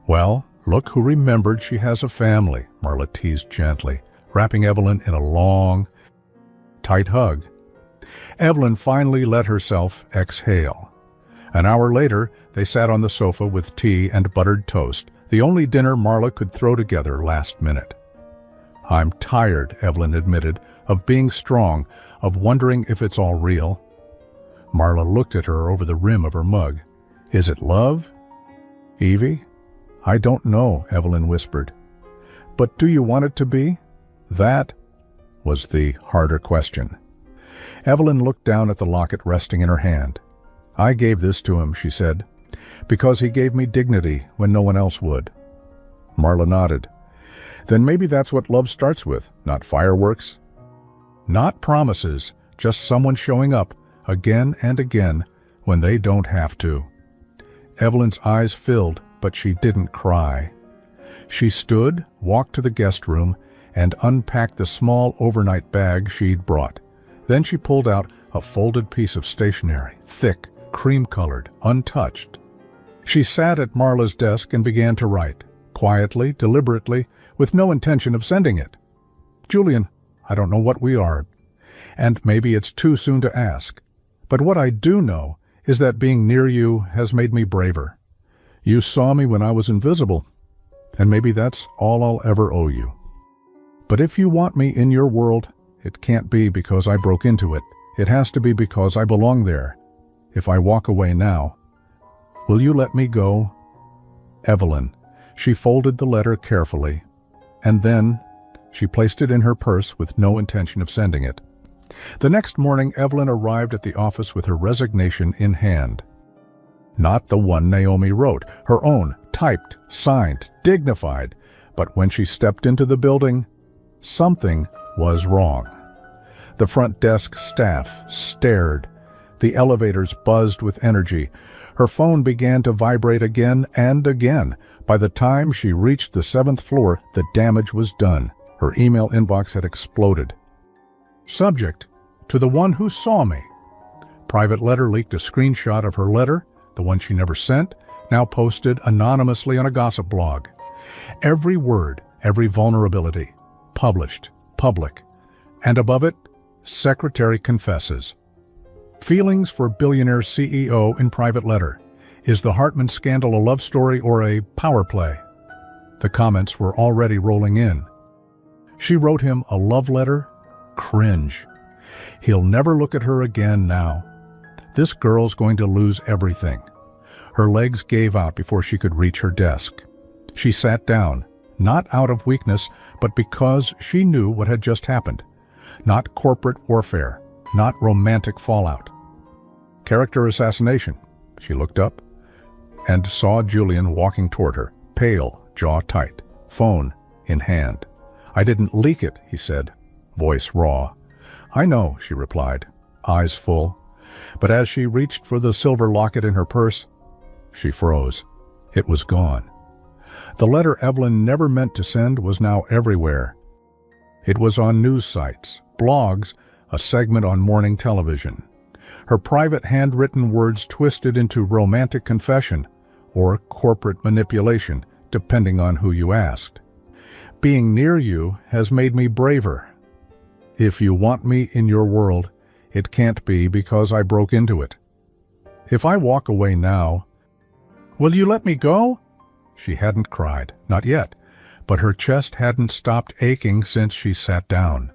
Well, look who remembered she has a family, Marla teased gently, wrapping Evelyn in a long, tight hug. Evelyn finally let herself exhale. An hour later, they sat on the sofa with tea and buttered toast, the only dinner Marla could throw together last minute. I'm tired, Evelyn admitted, of being strong, of wondering if it's all real. Marla looked at her over the rim of her mug. Is it love? Evie? I don't know, Evelyn whispered. But do you want it to be? That was the harder question. Evelyn looked down at the locket resting in her hand. I gave this to him, she said, because he gave me dignity when no one else would. Marla nodded. Then maybe that's what love starts with, not fireworks. Not promises, just someone showing up again and again when they don't have to. Evelyn's eyes filled, but she didn't cry. She stood, walked to the guest room, and unpacked the small overnight bag she'd brought. Then she pulled out a folded piece of stationery, thick, cream-colored, untouched. She sat at Marla's desk and began to write, quietly, deliberately, with no intention of sending it. Julian, I don't know what we are, and maybe it's too soon to ask, but what I do know is that being near you has made me braver. You saw me when I was invisible, and maybe that's all I'll ever owe you. But if you want me in your world, it can't be because I broke into it. It has to be because I belong there. If I walk away now, will you let me go? Evelyn. She folded the letter carefully, and then she placed it in her purse with no intention of sending it. The next morning, Evelyn arrived at the office with her resignation in hand. Not the one Naomi wrote, her own, typed, signed, dignified. But when she stepped into the building, something was wrong. The front desk staff stared. The elevators buzzed with energy. Her phone began to vibrate again and again. By the time she reached the 7th floor, the damage was done. Her email inbox had exploded. Subject: to the one who saw me. Private letter leaked a screenshot of her letter, the one she never sent, now posted anonymously on a gossip blog. Every word, every vulnerability, published, public. And above it, Secretary confesses. Feelings for Billionaire CEO in private letter. Is the Hartman scandal a love story or a power play? The comments were already rolling in. She wrote him a love letter? Cringe. He'll never look at her again now. This girl's going to lose everything. Her legs gave out before she could reach her desk. She sat down, not out of weakness, but because she knew what had just happened. Not corporate warfare, not romantic fallout. Character assassination. She looked up and saw Julian walking toward her, pale, jaw tight, phone in hand. I didn't leak it, he said, voice raw. I know, she replied, eyes full. But as she reached for the silver locket in her purse, she froze. It was gone. The letter Evelyn never meant to send was now everywhere. It was on news sites, blogs, a segment on morning television. Her private handwritten words twisted into romantic confession or corporate manipulation, depending on who you asked. Being near you has made me braver. If you want me in your world, it can't be because I broke into it. If I walk away now, will you let me go? She hadn't cried, not yet, but her chest hadn't stopped aching since she sat down.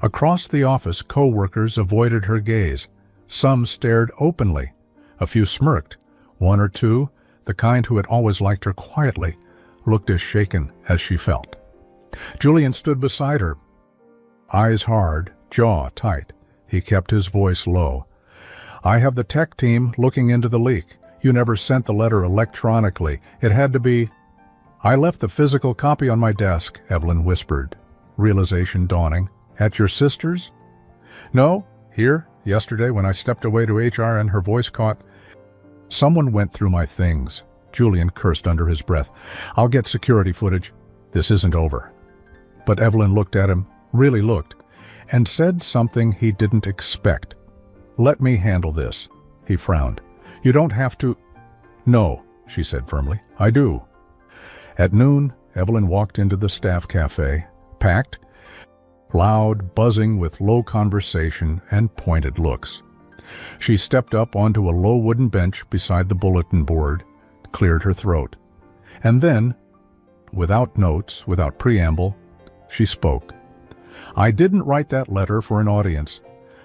Across the office, co-workers avoided her gaze. Some stared openly. A few smirked. One or two, the kind who had always liked her quietly, looked as shaken as she felt. Julian stood beside her, eyes hard, jaw tight. He kept his voice low. "I have the tech team looking into the leak. You never sent the letter electronically. It had to be—" "I left the physical copy on my desk," Evelyn whispered, realization dawning. "At your sister's?" "No, here, yesterday when I stepped away to HR and her voice caught—" "Someone went through my things," Julian cursed under his breath. "I'll get security footage. This isn't over." But Evelyn looked at him, really looked, and said something he didn't expect. "Let me handle this," he frowned. "You don't have to—" "No," she said firmly. "I do." At noon, Evelyn walked into the staff cafe, packed, loud, buzzing with low conversation and pointed looks. She stepped up onto a low wooden bench beside the bulletin board, cleared her throat. And then, without notes, without preamble, she spoke. "I didn't write that letter for an audience.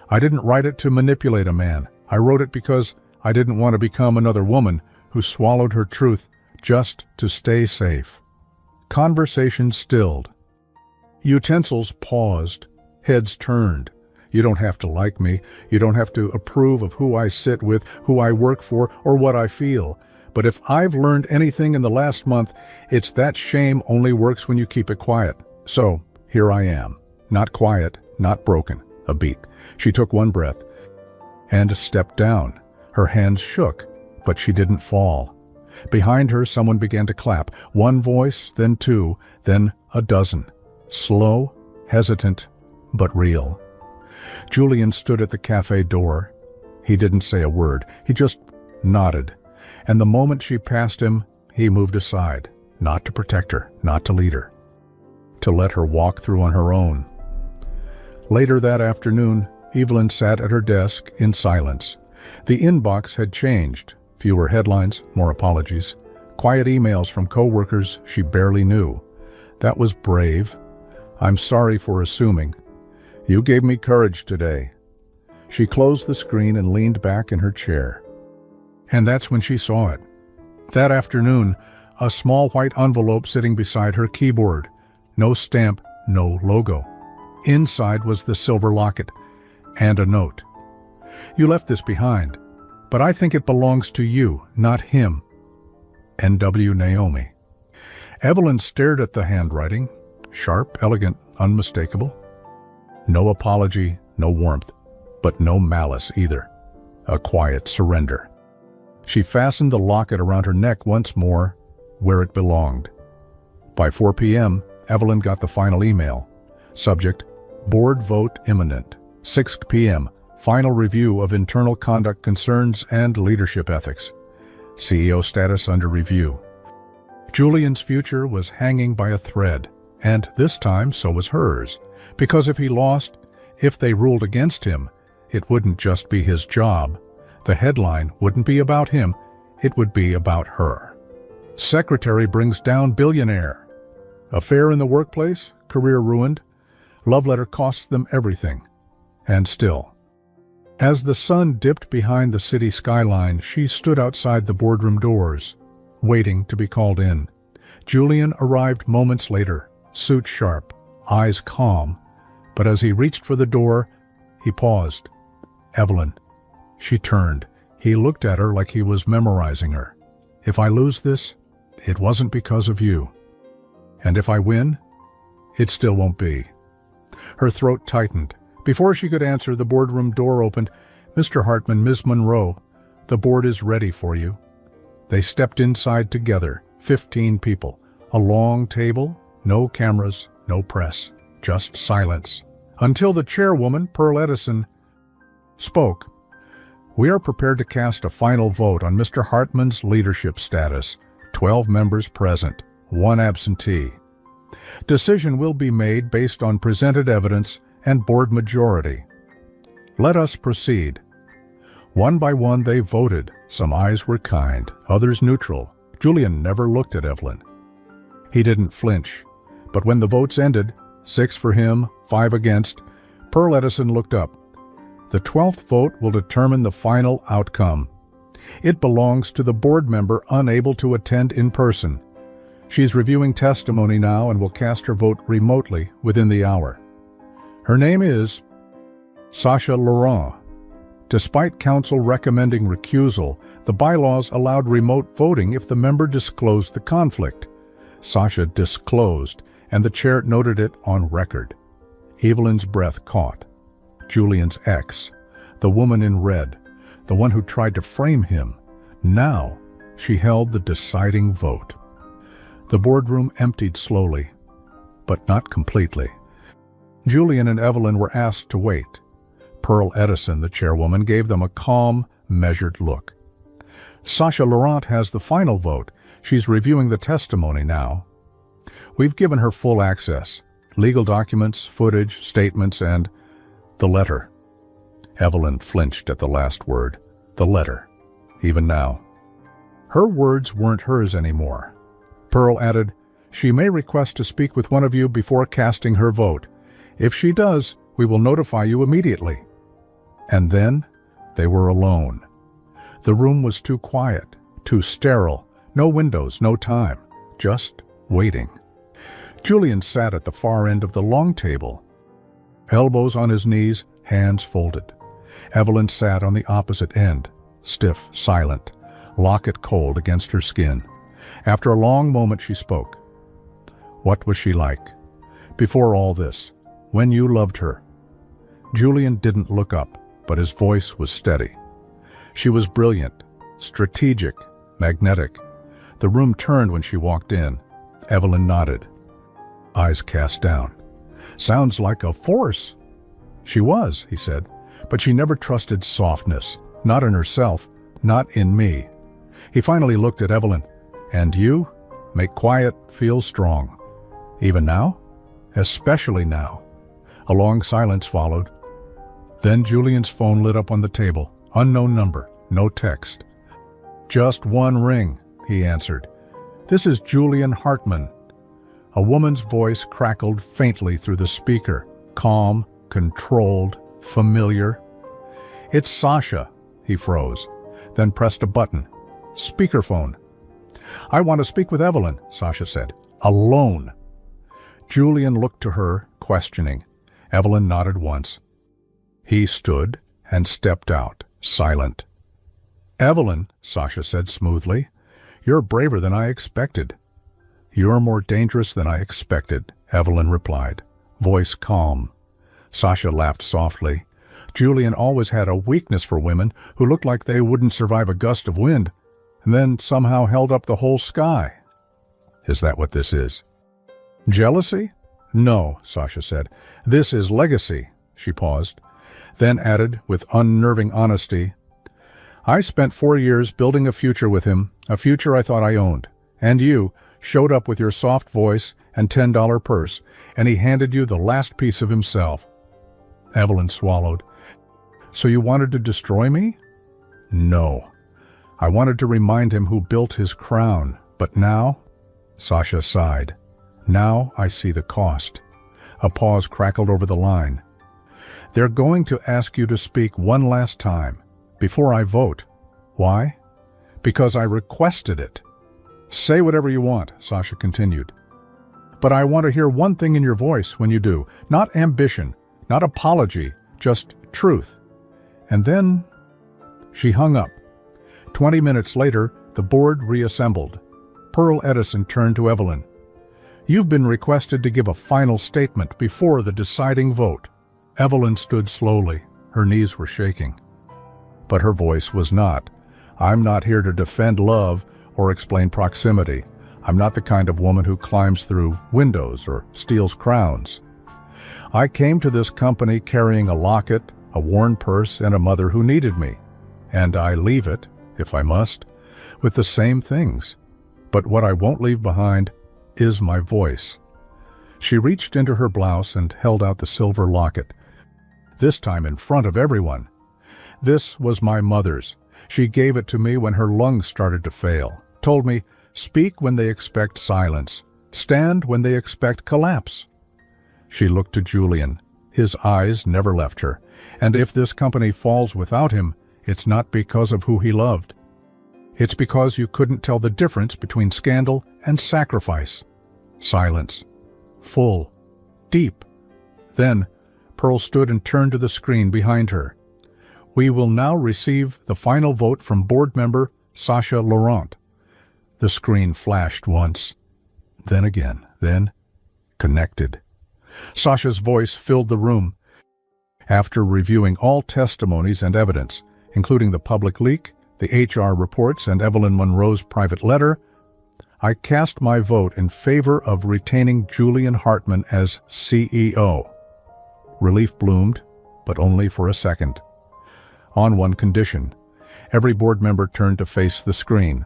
I didn't write it to manipulate a man. I wrote it because I didn't want to become another woman who swallowed her truth just to stay safe." Conversation stilled. Utensils paused. Heads turned. "You don't have to like me. You don't have to approve of who I sit with, who I work for, or what I feel. But if I've learned anything in the last month, it's that shame only works when you keep it quiet. So, here I am. Not quiet, not broken. A beat." She took one breath and stepped down. Her hands shook, but she didn't fall. Behind her, someone began to clap. One voice, then two, then a dozen. Slow, hesitant, but real. Julian stood at the cafe door. He didn't say a word. He just nodded. And the moment she passed him, he moved aside, not to protect her, not to lead her, to let her walk through on her own. Later that afternoon, Evelyn sat at her desk in silence. The inbox had changed. Fewer headlines, more apologies. Quiet emails from co-workers she barely knew. That was brave. "I'm sorry for assuming. You gave me courage today." She closed the screen and leaned back in her chair. And that's when she saw it. That afternoon, a small white envelope sitting beside her keyboard. No stamp, no logo. Inside was the silver locket and a note. "You left this behind, but I think it belongs to you, not him. N.W. Naomi." Evelyn stared at the handwriting. Sharp, elegant, unmistakable. No apology, no warmth, but no malice either. A quiet surrender. She fastened the locket around her neck once more, where it belonged. By 4 p.m., Evelyn got the final email. Subject: Board vote imminent. 6 p.m., final review of internal conduct concerns and leadership ethics. CEO status under review. Julian's future was hanging by a thread, and this time so was hers. Because if he lost, if they ruled against him, it wouldn't just be his job. The headline wouldn't be about him, it would be about her. Secretary brings down billionaire. Affair in the workplace, career ruined. Love letter costs them everything. And still. As the sun dipped behind the city skyline, she stood outside the boardroom doors, waiting to be called in. Julian arrived moments later, suit sharp, eyes calm, but as he reached for the door, he paused. "Evelyn." She turned. He looked at her like he was memorizing her. "If I lose this, it wasn't because of you. And if I win, it still won't be." Her throat tightened. Before she could answer, the boardroom door opened. "Mr. Hartman, Ms. Monroe, the board is ready for you." They stepped inside together, 15 people. A long table, no cameras, no press, just silence. Until the chairwoman, Pearl Edison, spoke. "We are prepared to cast a final vote on Mr. Hartman's leadership status. 12 members present, 1 absentee. Decision will be made based on presented evidence and board majority. Let us proceed." One by one they voted. Some eyes were kind, others neutral. Julian never looked at Evelyn. He didn't flinch. But when the votes ended, 6 for him, 5 against, Pearl Edison looked up. The 12th vote will determine the final outcome. It belongs to the board member unable to attend in person. She's reviewing testimony now and will cast her vote remotely within the hour. Her name is Sasha Laurent. Despite council recommending recusal, the bylaws allowed remote voting if the member disclosed the conflict. Sasha disclosed, and the chair noted it on record. Evelyn's breath caught. Julian's ex, the woman in red, the one who tried to frame him. Now, she held the deciding vote. The boardroom emptied slowly, but not completely. Julian and Evelyn were asked to wait. Pearl Edison, the chairwoman, gave them a calm, measured look. Sasha Laurent has the final vote. She's reviewing the testimony now. We've given her full access. Legal documents, footage, statements, and the letter. Evelyn flinched at the last word. The letter. Even now. Her words weren't hers anymore. Pearl added, "She may request to speak with one of you before casting her vote. If she does, we will notify you immediately." And then they were alone. The room was too quiet, too sterile, no windows, no time, just waiting. Julian sat at the far end of the long table, elbows on his knees, hands folded. Evelyn sat on the opposite end, stiff, silent, locket cold against her skin. After a long moment she spoke. What was she like? Before all this, when you loved her? Julian didn't look up, but his voice was steady. She was brilliant, strategic, magnetic. The room turned when she walked in. Evelyn nodded. Eyes cast down. Sounds like a force. She was, he said, but she never trusted softness. Not in herself, not in me. He finally looked at Evelyn. And you? Make quiet feel strong. Even now? Especially now. A long silence followed. Then Julian's phone lit up on the table. Unknown number, no text. Just one ring, he answered. This is Julian Hartman. A woman's voice crackled faintly through the speaker. Calm, controlled, familiar. It's Sasha, he froze, then pressed a button. Speakerphone. I want to speak with Evelyn, Sasha said. Alone. Julian looked to her, questioning. Evelyn nodded once. He stood and stepped out, silent. Evelyn, Sasha said smoothly, you're braver than I expected. You're more dangerous than I expected, Evelyn replied, voice calm. Sasha laughed softly. Julian always had a weakness for women who looked like they wouldn't survive a gust of wind, and then somehow held up the whole sky. Is that what this is? Jealousy? No, Sasha said. This is legacy. She paused, then added with unnerving honesty, I spent 4 years building a future with him, a future I thought I owned. And you showed up with your soft voice and $10 purse, and he handed you the last piece of himself. Evelyn swallowed. So you wanted to destroy me? No. I wanted to remind him who built his crown, but now? Sasha sighed. Now I see the cost. A pause crackled over the line. They're going to ask you to speak one last time, before I vote. Why? Because I requested it. Say whatever you want, Sasha continued. But I want to hear one thing in your voice when you do. Not ambition, not apology, just truth. And then she hung up. 20 minutes later, the board reassembled. Pearl Edison turned to Evelyn. You've been requested to give a final statement before the deciding vote. Evelyn stood slowly. Her knees were shaking. But her voice was not. I'm not here to defend love or explain proximity. I'm not the kind of woman who climbs through windows or steals crowns. I came to this company carrying a locket, a worn purse, and a mother who needed me. And I leave it, if I must, with the same things. But what I won't leave behind is my voice. She reached into her blouse and held out the silver locket, this time in front of everyone. This was my mother's. She gave it to me when her lungs started to fail. Told me, speak when they expect silence. Stand when they expect collapse. She looked to Julian. His eyes never left her, and if this company falls without him, it's not because of who he loved. It's because you couldn't tell the difference between scandal and sacrifice. Silence. Full. Deep. Then, Pearl stood and turned to the screen behind her. We will now receive the final vote from board member Sasha Laurent. The screen flashed once, then again, then connected. Sasha's voice filled the room. After reviewing all testimonies and evidence, including the public leak, the HR reports, and Evelyn Monroe's private letter, I cast my vote in favor of retaining Julian Hartman as CEO. Relief bloomed, but only for a second. On one condition, every board member turned to face the screen.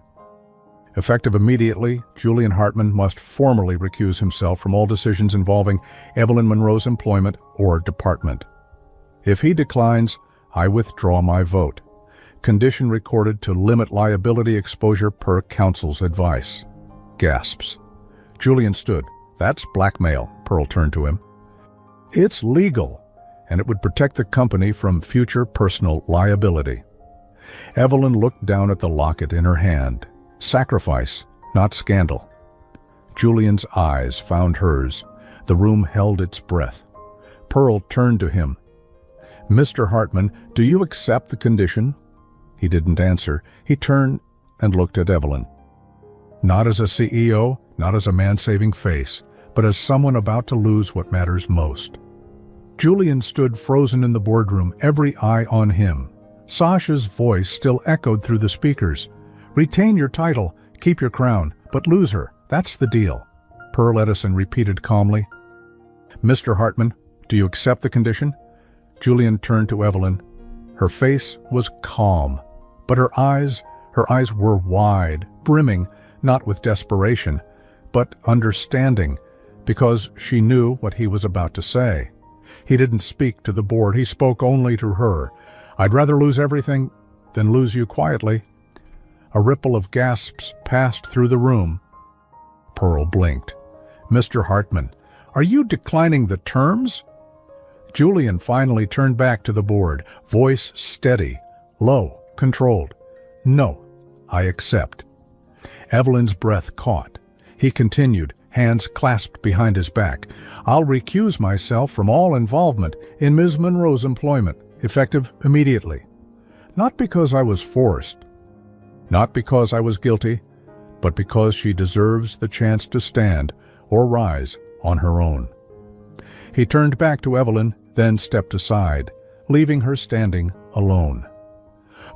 Effective immediately, Julian Hartman must formally recuse himself from all decisions involving Evelyn Monroe's employment or department. If he declines, I withdraw my vote. Condition recorded to limit liability exposure per counsel's advice. Gasps. Julian stood. That's blackmail, Pearl turned to him. It's legal, and it would protect the company from future personal liability. Evelyn looked down at the locket in her hand. Sacrifice, not scandal. Julian's eyes found hers. The room held its breath. Pearl turned to him. Mr. Hartman, do you accept the condition? He didn't answer. He turned and looked at Evelyn. Not as a CEO, not as a man saving face, but as someone about to lose what matters most. Julian stood frozen in the boardroom, every eye on him. Sasha's voice still echoed through the speakers. Retain your title, keep your crown, but lose her. That's the deal. Pearl Edison repeated calmly. Mr. Hartman, do you accept the condition? Julian turned to Evelyn. Her face was calm, but her eyes were wide, brimming, not with desperation, but understanding, because she knew what he was about to say. He didn't speak to the board, he spoke only to her. I'd rather lose everything than lose you quietly. A ripple of gasps passed through the room. Pearl blinked. Mr. Hartman, are you declining the terms? Julian finally turned back to the board, voice steady, low, controlled. No, I accept. Evelyn's breath caught. He continued, hands clasped behind his back. I'll recuse myself from all involvement in Ms. Monroe's employment, effective immediately. Not because I was forced, not because I was guilty, but because she deserves the chance to stand or rise on her own. He turned back to Evelyn, then stepped aside, leaving her standing alone.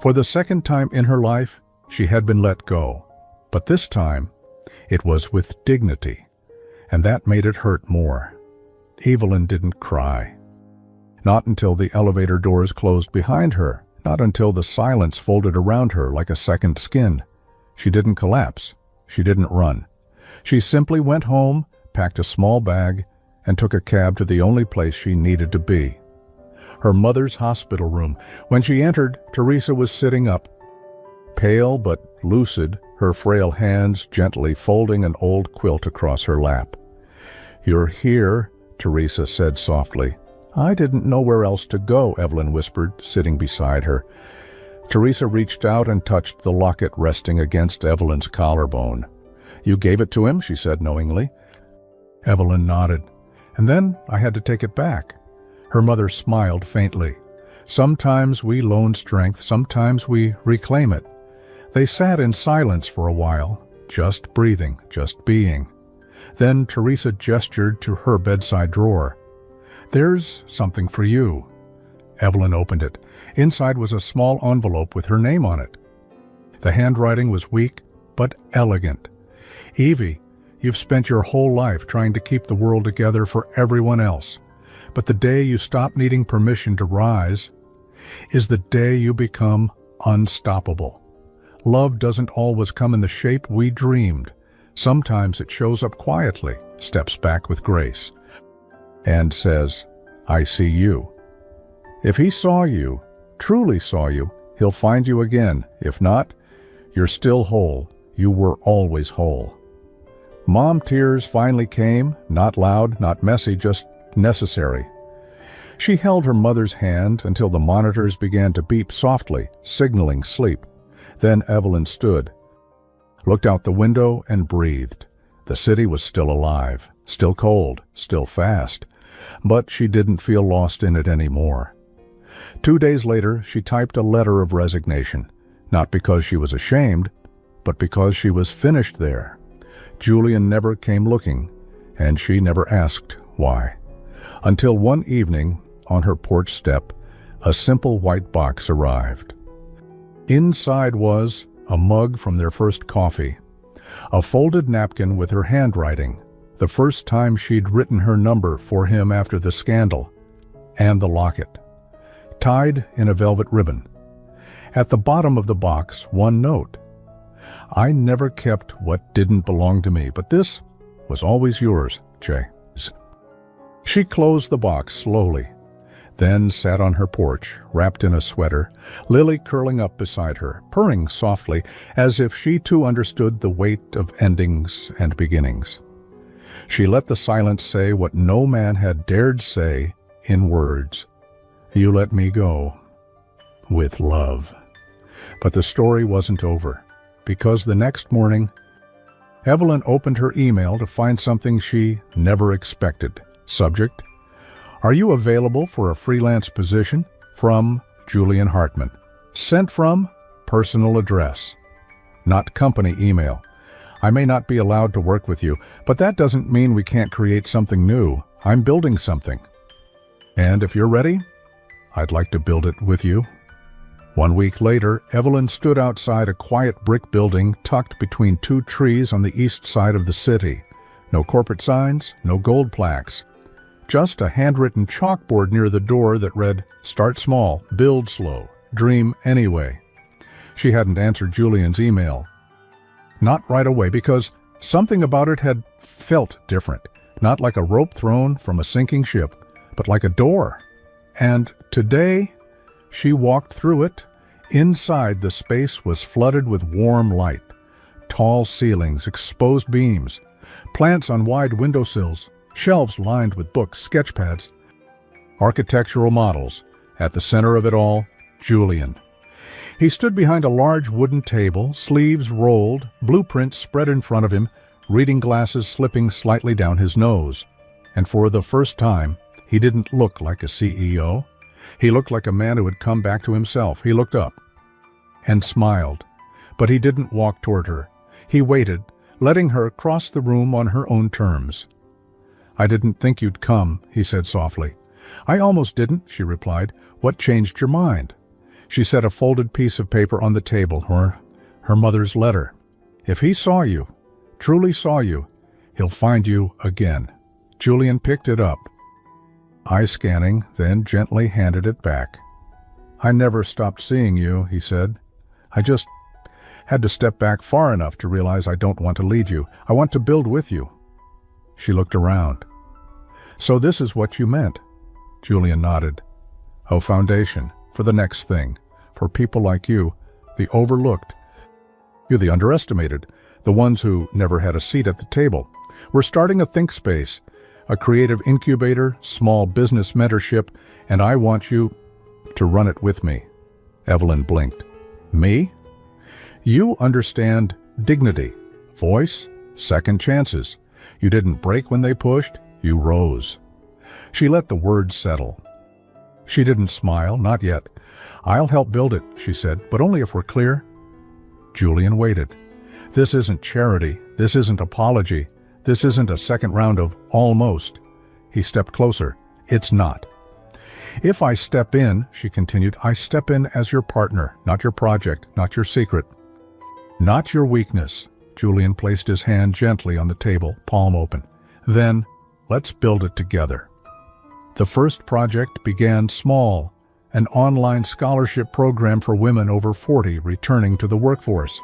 For the second time in her life, she had been let go, but this time it was with dignity, and that made it hurt more. Evelyn didn't cry. Not until the elevator doors closed behind her, not until the silence folded around her like a second skin. She didn't collapse. She didn't run. She simply went home, packed a small bag, and took a cab to the only place she needed to be. Her mother's hospital room. When she entered, Teresa was sitting up. Pale but lucid, her frail hands gently folding an old quilt across her lap. You're here, Teresa said softly. I didn't know where else to go, Evelyn whispered, sitting beside her. Teresa reached out and touched the locket resting against Evelyn's collarbone. You gave it to him, she said knowingly. Evelyn nodded. And then I had to take it back. Her mother smiled faintly. Sometimes we loan strength, sometimes we reclaim it. They sat in silence for a while, just breathing, just being. Then Teresa gestured to her bedside drawer. There's something for you. Evelyn opened it. Inside was a small envelope with her name on it. The handwriting was weak, but elegant. Evie, you've spent your whole life trying to keep the world together for everyone else. But the day you stop needing permission to rise is the day you become unstoppable. Love doesn't always come in the shape we dreamed. Sometimes it shows up quietly, steps back with grace, and says, I see you. If he saw you, truly saw you, he'll find you again. If not, you're still whole. You were always whole. Mom tears finally came, not loud, not messy, just necessary. She held her mother's hand until the monitors began to beep softly, signaling sleep. Then Evelyn stood, looked out the window, and breathed. The city was still alive, still cold, still fast, but she didn't feel lost in it anymore. 2 days later, she typed a letter of resignation, not because she was ashamed, but because she was finished there. Julian never came looking, and she never asked why. Until one evening, on her porch step, a simple white box arrived. Inside was a mug from their first coffee, a folded napkin with her handwriting, the first time she'd written her number for him after the scandal, and the locket, tied in a velvet ribbon. At the bottom of the box, one note. "I never kept what didn't belong to me, but this was always yours, Jay." She closed the box slowly, then sat on her porch, wrapped in a sweater, Lily curling up beside her, purring softly, as if she too understood the weight of endings and beginnings. She let the silence say what no man had dared say in words. "You let me go with love." But the story wasn't over, because the next morning, Evelyn opened her email to find something she never expected. Subject: "Are you available for a freelance position? From Julian Hartman." Sent from personal address, not company email. "I may not be allowed to work with you, but that doesn't mean we can't create something new. I'm building something. And if you're ready, I'd like to build it with you." 1 week later, Evelyn stood outside a quiet brick building tucked between 2 trees on the east side of the city. No corporate signs, no gold plaques. Just a handwritten chalkboard near the door that read, "Start small, build slow, dream anyway." She hadn't answered Julian's email. Not right away, because something about it had felt different. Not like a rope thrown from a sinking ship, but like a door. And today, she walked through it. Inside, the space was flooded with warm light. Tall ceilings, exposed beams, plants on wide windowsills, shelves lined with books, sketchpads, architectural models. At the center of it all, Julian. He stood behind a large wooden table, sleeves rolled, blueprints spread in front of him, reading glasses slipping slightly down his nose. And for the first time, he didn't look like a CEO. He looked like a man who had come back to himself. He looked up and smiled, but he didn't walk toward her. He waited, letting her cross the room on her own terms. "I didn't think you'd come," he said softly. "I almost didn't," she replied. "What changed your mind?" She set a folded piece of paper on the table, her mother's letter. "If he saw you, truly saw you, he'll find you again." Julian picked it up, eye scanning, then gently handed it back. "I never stopped seeing you," he said. "I just had to step back far enough to realize I don't want to lead you. I want to build with you." She looked around. "So this is what you meant?" Julian nodded. "A foundation for the next thing, for people like you, the overlooked. You're the underestimated, the ones who never had a seat at the table. We're starting a think space, a creative incubator, small business mentorship, and I want you to run it with me." Evelyn blinked. "Me?" "You understand dignity, voice, second chances. You didn't break when they pushed, you rose." She let the words settle. She didn't smile, not yet. "I'll help build it," she said, "but only if we're clear." Julian waited. This isn't charity. This isn't apology. This isn't a second round of almost. He stepped closer. "It's not. If I step in," she continued, "I step in as your partner, not your project, not your secret, not your weakness." Julian placed his hand gently on the table, palm open. "Then, let's build it together." The first project began small, an online scholarship program for women over 40 returning to the workforce.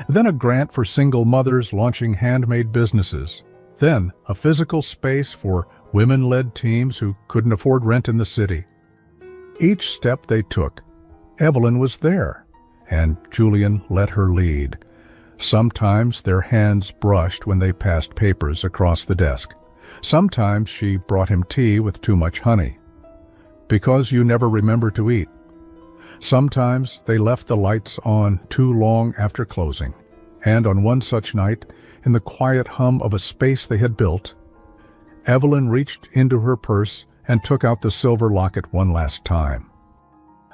Then a grant for single mothers launching handmade businesses. Then a physical space for women-led teams who couldn't afford rent in the city. Each step they took, Evelyn was there, and Julian let her lead. Sometimes their hands brushed when they passed papers across the desk. Sometimes she brought him tea with too much honey. Because you never remember to eat. Sometimes they left the lights on too long after closing, and on one such night, in the quiet hum of a space they had built, Evelyn reached into her purse and took out the silver locket one last time.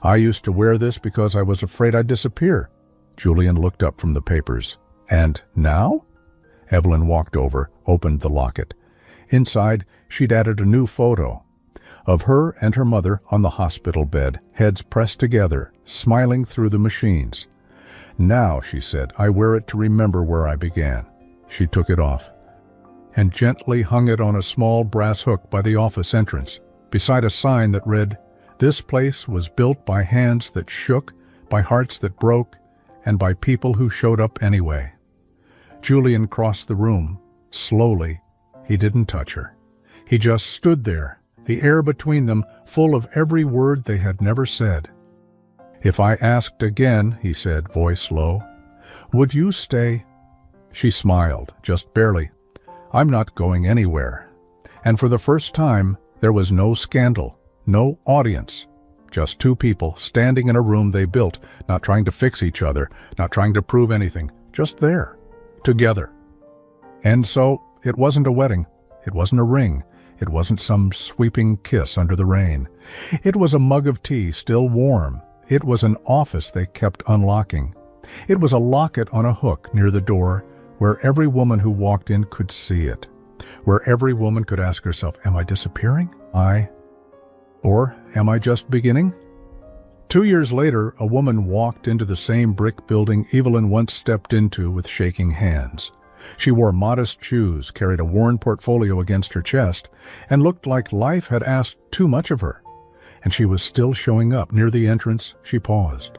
I used to wear this because I was afraid I'd disappear. Julian looked up from the papers. And now? Evelyn walked over, opened the locket. Inside, she'd added a new photo of her and her mother on the hospital bed, heads pressed together, smiling through the machines. Now, she said, I wear it to remember where I began. She took it off and gently hung it on a small brass hook by the office entrance, beside a sign that read, "This place was built by hands that shook, by hearts that broke, and by people who showed up anyway." Julian crossed the room. Slowly, he didn't touch her. He just stood there, the air between them full of every word they had never said. "If I asked again," he said, voice low, "would you stay?" She smiled, just barely. "I'm not going anywhere." And for the first time, there was no scandal, no audience. Just two people standing in a room they built, not trying to fix each other, not trying to prove anything, just there, together. And so, it wasn't a wedding, it wasn't a ring, it wasn't some sweeping kiss under the rain. It was a mug of tea, still warm. It was an office they kept unlocking. It was a locket on a hook near the door, where every woman who walked in could see it, where every woman could ask herself, am I disappearing? Or am I just beginning? 2 years later, a woman walked into the same brick building Evelyn once stepped into with shaking hands. She wore modest shoes, carried a worn portfolio against her chest, and looked like life had asked too much of her. And she was still showing up. Near the entrance, she paused.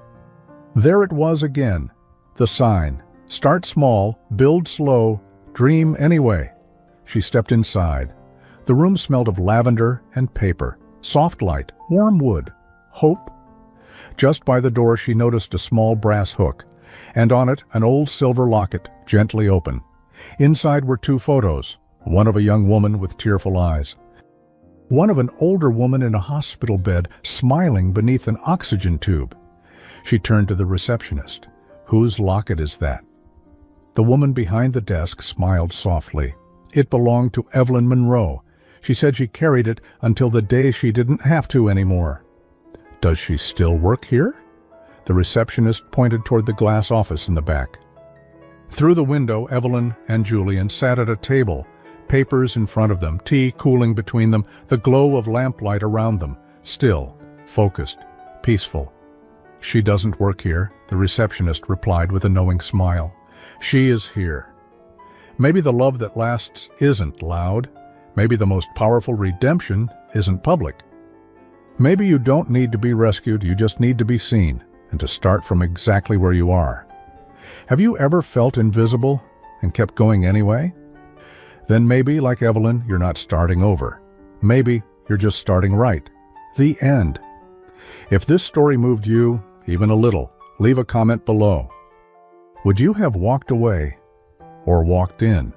There it was again, the sign. Start small, build slow, dream anyway. She stepped inside. The room smelled of lavender and paper, soft light, warm wood, hope. Just by the door she noticed a small brass hook, and on it an old silver locket, gently open. Inside were two photos, one of a young woman with tearful eyes, one of an older woman in a hospital bed, smiling beneath an oxygen tube. She turned to the receptionist. "Whose locket is that?" The woman behind the desk smiled softly. It belonged to Evelyn Monroe. She said she carried it until the day she didn't have to anymore. "Does she still work here?" The receptionist pointed toward the glass office in the back. Through the window, Evelyn and Julian sat at a table, papers in front of them, tea cooling between them, the glow of lamplight around them, still, focused, peaceful. "She doesn't work here," the receptionist replied with a knowing smile. "She is here." Maybe the love that lasts isn't loud. Maybe the most powerful redemption isn't public. Maybe you don't need to be rescued, you just need to be seen, and to start from exactly where you are. Have you ever felt invisible and kept going anyway? Then maybe, like Evelyn, you're not starting over. Maybe you're just starting right. The end. If this story moved you, even a little, leave a comment below. Would you have walked away or walked in?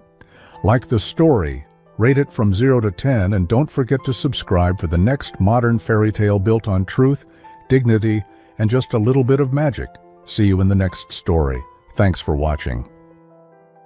Like the story, rate it from 0 to 10, and don't forget to subscribe for the next modern fairy tale built on truth, dignity, and just a little bit of magic. See you in the next story. Thanks for watching.